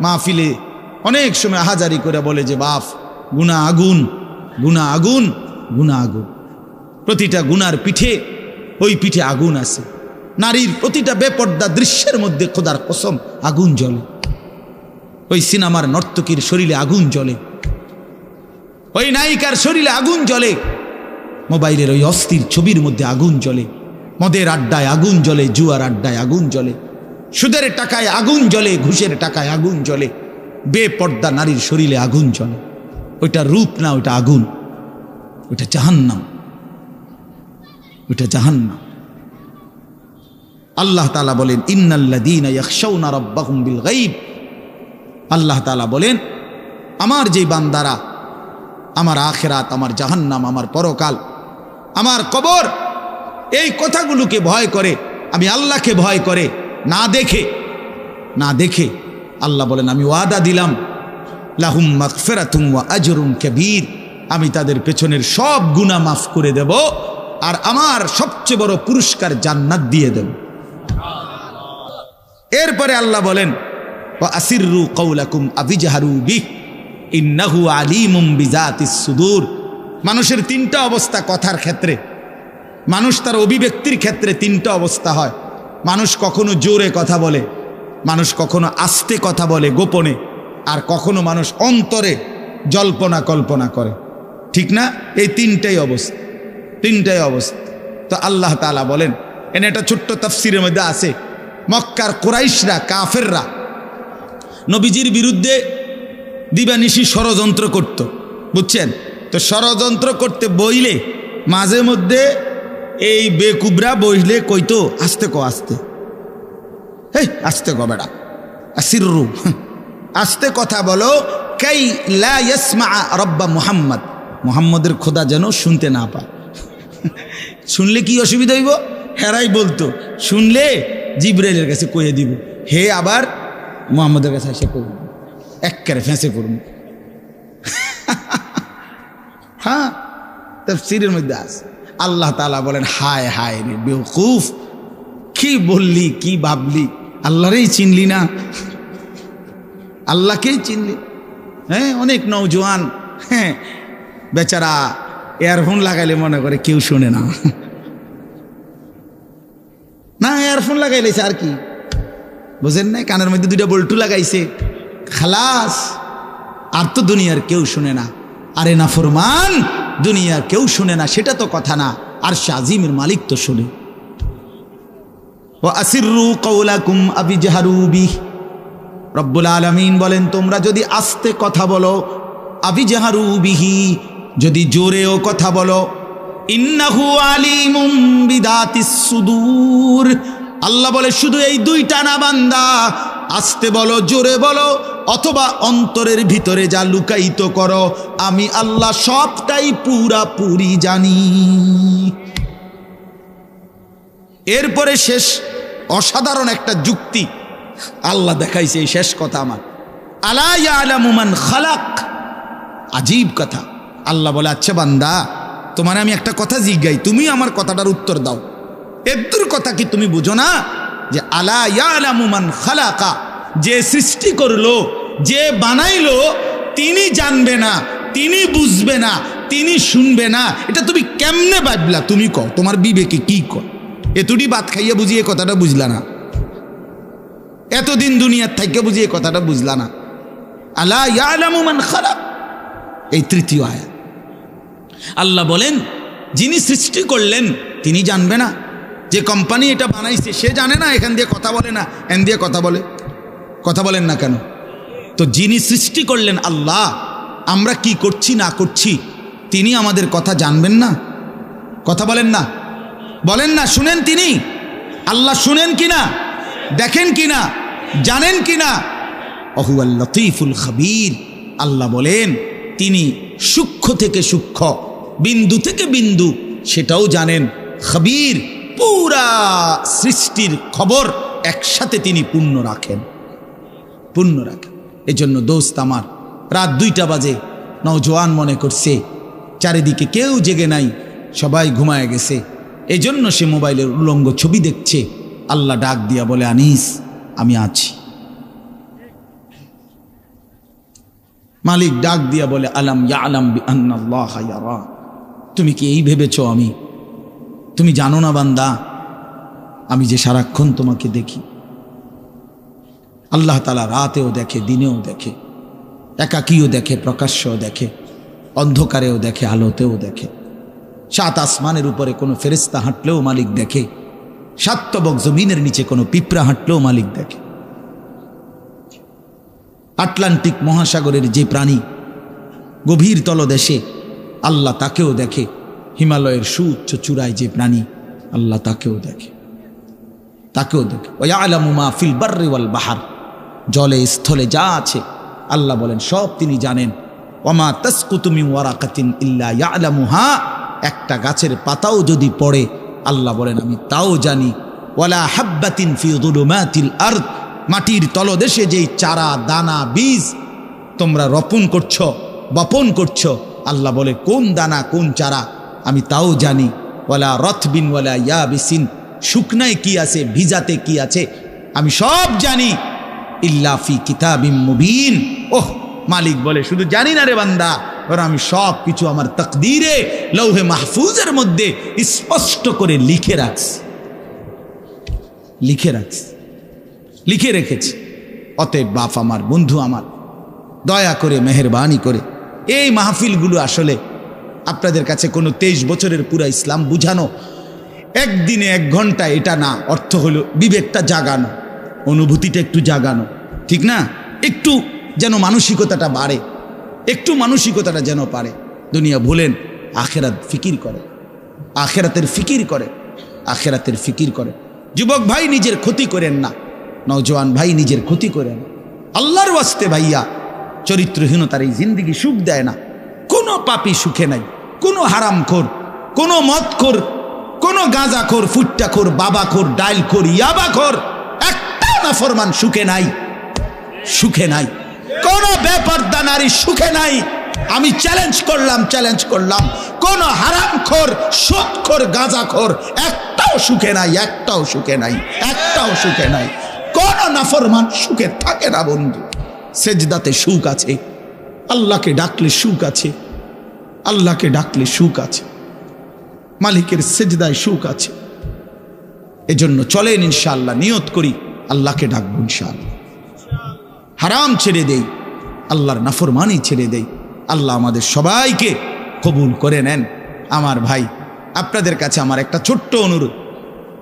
মাহফিলে, অনেক সময় আহাজারি করে বলে যে বাপ, গুনাহ আগুন, গুনাহ আগুন, গুনাহ আগুন। প্রতিটা গুনার পিঠে, ওই পিঠে আগুন আছে। নারীর প্রতিটা বেপর্দা দৃশ্যের মধ্যে খোদার কসম আগুন জ্বলে। ওই সিনেমার নর্তকীর শরীরে আগুন জ্বলে, ওই নায়িকার শরীরে আগুন জ্বলে, মোবাইলের ওই অস্থির ছবির মধ্যে আগুন জ্বলে, মদের আড্ডায় আগুন জ্বলে, জুয়ার আড্ডায় আগুন জ্বলে, সুদের টাকায় আগুন জ্বলে, ঘুষের টাকায় আগুন জ্বলে, বেপর্দা নারীর শরীরে আগুন জ্বলে। ওইটা রূপ না, ওইটা আগুন, ওইটা জাহান্নাম, ওইটা জাহান্নাম। আল্লাহ তাআলা বলেন, ইন্নাল্লাযীনা ইয়াখশাউনা রাব্বাহুম বিল গায়ব, আল্লাহ তাআলা বলেন আমার যে বান্দারা আমার আখিরাত, আমার জাহান্নাম, আমার পরকাল, আমার কবর, এই কথাগুলোকে ভয় করে, আমি আল্লাহকে ভয় করে, না দেখে আল্লাহ বলেন আমি ওয়াদা দিলাম, লাহুম মাগফিরাতুম ওয়া আজরুন কাবীর, আমি তাদের পেছনের সব গুনাহ মাফ করে দেব, আর আমার সবচেয়ে বড় পুরস্কার জান্নাত দিয়ে দেব। এরপরে আল্লাহ বলেন, ওয়া আসিররু কাওলাকুম আবিজহারু বিহি ইন্নাহু আলিমুম বিজাতিস সুদূর। মানুষের 3টা অবস্থা কথার ক্ষেত্রে, মানুষ তার অভিব্যক্তির ক্ষেত্রে 3টা অবস্থা হয়। মানুষ কখনো জোরে কথা বলে, মানুষ কখনো আস্তে কথা বলে গোপনে, আর কখনো মানুষ অন্তরে জল্পনা কল্পনা করে, ঠিক না? এই তিনটাই অবস্থা। তো আল্লাহ তাআলা বলেন, এনে একটা ছোট্ট তাফসিরের মধ্যে আছে, মক্কার কুরাইশরা, কাফেররা নবীজির বিরুদ্ধে দিবানিশি ষড়যন্ত্র করত, বুঝছেন? তো ষড়যন্ত্র করতে বইলে মাঝে মধ্যে এই বেকুবরা বইলে কইতো, আস্তে ক, আস্তে, এই আস্তে ক বেড়া, আসিররু, আস্তে কথা বলো, কাই লা ইয়াসমা রব্বা মুহাম্মদ, মুহাম্মদের খোদা যেন শুনতে না পায়। শুনলে কি অসুবিধা হইব? হেরাই বলতো, শুনলে জিবরাইলের কাছে কয়ে দিব, হে আবার মুহাম্মদের কাছে এসে কই একবারে ফেঁসে করুন। হ্যাঁ, তাফসীরের মধ্যে আছে। আল্লাহ তাআলা বলেন, হায় হায় রে বেওকুফ, কি বললি, কি ভাবলি, আল্লাহরেই চিনলি না, আল্লাহকেই চিনলি। হ্যাঁ, অনেক নওজোয়ান হ্যাঁ বেচারা ইয়ারফোন লাগাইলে মনে করে কেউ শোনে না, না ইয়ারফোন লাগাইলেছে আর কি, বুঝেন না? কানের মধ্যে দুইটা বল্টু লাগাইছে, খালাস, আর তো দুনিয়ার কেউ শুনে না। আরে না ফরমান, দুনিয়ার কেউ শুনে না সেটা তো কথা না, আর শাজিমের মালিক তো শুনে। ওয়া আসিররু কাওলাকুম আবিজহারু বিহি, রব্বুল আলামিন বলেন, তোমরা যদি আস্তে কথা বলো, আবিজহারু বিহি, যদি জোরেও কথা বলো, ইন্নাহু আলিমুম বিদাতিস সুদূর, আল্লাহ বলে শুধু এই দুইটা না বান্দা, আস্তে বলো, জোরে বলো, অথবা অন্তরের ভিতরে যা লুকায়িত করো, আমি আল্লাহ সবটাই পুরাপুরি জানি। এরপরে শেষ অসাধারণ একটা যুক্তি আল্লাহ দেখাইছে, এই শেষ কথা আমার, আলা ইয়ালামু মান খালাক, আজীব কথা। আল্লাহ বলে, আচ্ছা বান্দা, তোমার আমি একটা কথা জিজ্ঞাই, তুমি আমার কথাটার উত্তর দাও। এর কথা কি তুমি বুঝো না যে আলা ইয়ালামু মান খালাকা, যে সৃষ্টি করলো, যে বানাইলো, তিনি জানবে না, তিনি বুঝবে না, তিনি শুনবে না, এটা তুমি কেমনে ভাবলা? তুমি কও, তোমার বিবেকে কি কও? এতটি ভাত খাইয়া বুঝিয়ে কথাটা বুঝলা না, এতদিন দুনিয়ার থাইকে বুঝিয়ে কথাটা বুঝলা না। আলা ইয়ালামু মান খালাক, এই তৃতীয় আয়াত। আল্লাহ বলেন, যিনি সৃষ্টি করলেন তিনি জানবে না? যে কোম্পানি এটা বানাইছে সে জানে না এখান দিয়ে কথা বলে না, এন দিয়ে কথা বলে? কথা বলেন না কেন? তো যিনি সৃষ্টি করলেন আল্লাহ, আমরা কি করছি না করছি তিনি আমাদের কথা জানবেন না? কথা বলেন না, বলেন না, শুনেন তিনি? আল্লাহ শুনেন কিনা, দেখেন কিনা, জানেন কিনা? অহুয়াল লতীফুল খবীর, আল্লাহ বলেন তিনি সূক্ষ্ম থেকে সূক্ষ্ম, বিন্দু থেকে বিন্দু সেটাও জানেন। খবীর, পুরা সৃষ্টির খবর একসাথে তিনি পূর্ণ রাখেন। এজন্য দোস্ত আমার, রাত 2টা বাজে, নওজোয়ান মনে করছে চারিদিকে কেউ জেগে নাই, সবাই ঘুমায় গেছে, এজন্য সে মোবাইলের উলঙ্গ ছবি দেখছে। আল্লাহ ডাক দিয়া বলে, আনিস আমি আছি। মালিক ডাক দিয়া বলে, আলাম ইয়ালাম বিআন্নাল্লাহা ইয়ারা, তুমি কি এই ভেবেছো তুমি জানো না বান্দা, আমি যে সারাক্ষণ তোমাকে দেখি। আল্লাহ তাআলা রাতেও দেখে, দিনেও দেখে, একাকীও দেখে, প্রকাশ্যও দেখে, অন্ধকারেও দেখে, আলোতেও দেখে। 7 আসমানের উপরে কোনো ফেরেশতা হাঁটলেও মালিক দেখে, 7 তবক জমিনের নিচে কোনো পিঁপড়া হাঁটলেও মালিক দেখে। আটলান্টিক মহাসাগরের যে প্রাণী গভীর তলদেশে, আল্লাহ তাকেও দেখে। হিমালয়ের সুউচ্চ চূড়ায় যে প্রাণী, আল্লাহ তাকেও দেখে। ওয়ায়ালামু মা ফিল বাররি ওয়াল বাহর, জলে স্থলে যা আছে আল্লাহ বলেন সব তিনি জানেন। ওয়ামা তাসকুতু মিন ওয়ারাকাতিন ইল্লা ইয়ালামুহা, একটা গাছের পাতাও যদি পড়ে আল্লাহ বলেন আমি তাও জানি। ওয়ালা হাব্বাতিন ফি যুলুমাতিল আরদ, মাটির তলদেশে যেই চারা দানা বীজ তোমরা রোপণ করছো, বপন করছো, আল্লাহ বলে কোন দানা কোন চারা আমি তাও জানি। ওয়ালা রতবিন ওয়ালা ইয়াবিসিন, শুকনায় কি আছে ভিজাতে কি আছে আমি সব জানি। ইল্লা ফি কিতাবিম মুবিন, ওহ মালিক বলে শুধু জানি না রে বান্দা, ওরা আমি সব কিছু আমার তাকদীরে লৌহে মাহফুজের মধ্যে স্পষ্ট করে লিখে রেখেছি। অতএব বাপ আমার, বন্ধু আমার, দয়া করে মেহেরবানি করে এই মাহফিলগুলো আসলে আপনাদের কাছে কোনো 23 বছরের পুরা ইসলাম বুঝানো, একদিনে 1 ঘন্টা, এটা না। অর্থ হলো বিবেকটা জাগানো, অনুভূতিটা একটু জাগানো, ঠিক না? একটু যেন মানসিকতাটা বাড়ে, একটু মানসিকতাটা যেন পারে। দুনিয়া ভুলেন, আখেরাত ফিকির করে, আখেরাতের ফিকির করে, আখেরাতের ফিকির করে। যুবক ভাই নিজের ক্ষতি করেন না, নওজোয়ান ভাই নিজের ক্ষতি করেন। আল্লাহর ওয়াস্তে ভাইয়া, চরিত্রহীনতার এই জিন্দেগি সুখ দেয় না। কোনো পাপী সুখে নাই, কোনো হারামখোর, কোনো মদখোর, কোনো গাঁজাখোর, ফুট্টাখোর, বাবাখোর, ডাইলখোর, ইয়াবাখোর, একটা নাফরমান সুখে নাই, সুখে নাই। কোনো বেপরদা নারী সুখে নাই। আমি চ্যালেঞ্জ করলাম, কোন হারামখোর, সুদখোর, গাঁজাখোর একটাও সুখে নাই, একটাও সুখে নাই, একটাও সুখে নাই। কোন নাফরমান সুখে থাকে না বন্ধু। সেজদাতে সুখ আছে, আল্লাহকে ডাকলে সুখ আছে, আল্লাহকে ডাকলে সুখ আছে, মালিকের সেজদায় সুখ আছে। এজন্য চলেন ইনশাআল্লাহ, নিয়ত করি আল্লাহকে ডাকবো ইনশাআল্লাহ। হারাম ছেড়ে দেই, আল্লাহর নাফরমানি ছেড়ে দেই। আল্লাহ আমাদের সবাইকে কবুল করে নেন। আমার ভাই, আপনাদের কাছে আমার একটা ছোট্ট অনুরোধ।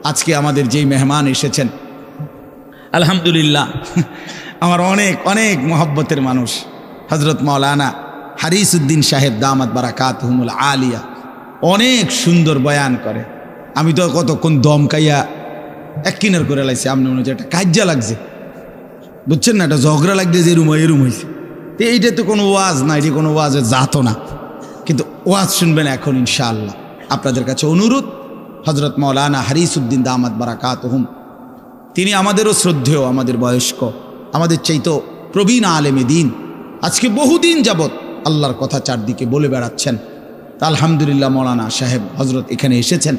আজকে আমাদের যেই মেহমান এসেছেন, আলহামদুলিল্লাহ, আমার অনেক অনেক মহব্বতের মানুষ, হজরত মাওলানা হারিসউদ্দিন সাহেব দামাত বারাকাতুহুমুল আলিয়া, অনেক সুন্দর বয়ান করে। আমি তো কতক্ষণ দমকাইয়া এক কিনার করে লাইছি, আপনি মনে হচ্ছে একটা কাজ্জা লাগছে, বুঝছেন না? একটা ঝগড়া লাগছে যে এরুম হয়েছে। তো এইটা তো কোনো ওয়াজ না, এটি কোনো ওয়াজের জাতও না, কিন্তু ওয়াজ শুনবেন এখন ইনশাআল্লাহ। আপনাদের কাছে অনুরোধ, হজরত মাওলানা হারিসউদ্দিন দামাত বারাকাতুহুম, তিনি আমাদেরও শ্রদ্ধেয়, আমাদের বয়স্ক, আমাদের চাইতো প্রবীণ আলেমে দিন। আজকে বহুদিন যাবৎ আল্লাহর কথা চারদিকে বলে বেড়াচ্ছেন। তা আলহামদুলিল্লাহ মাওলানা সাহেব হজরত এখানে এসেছেন।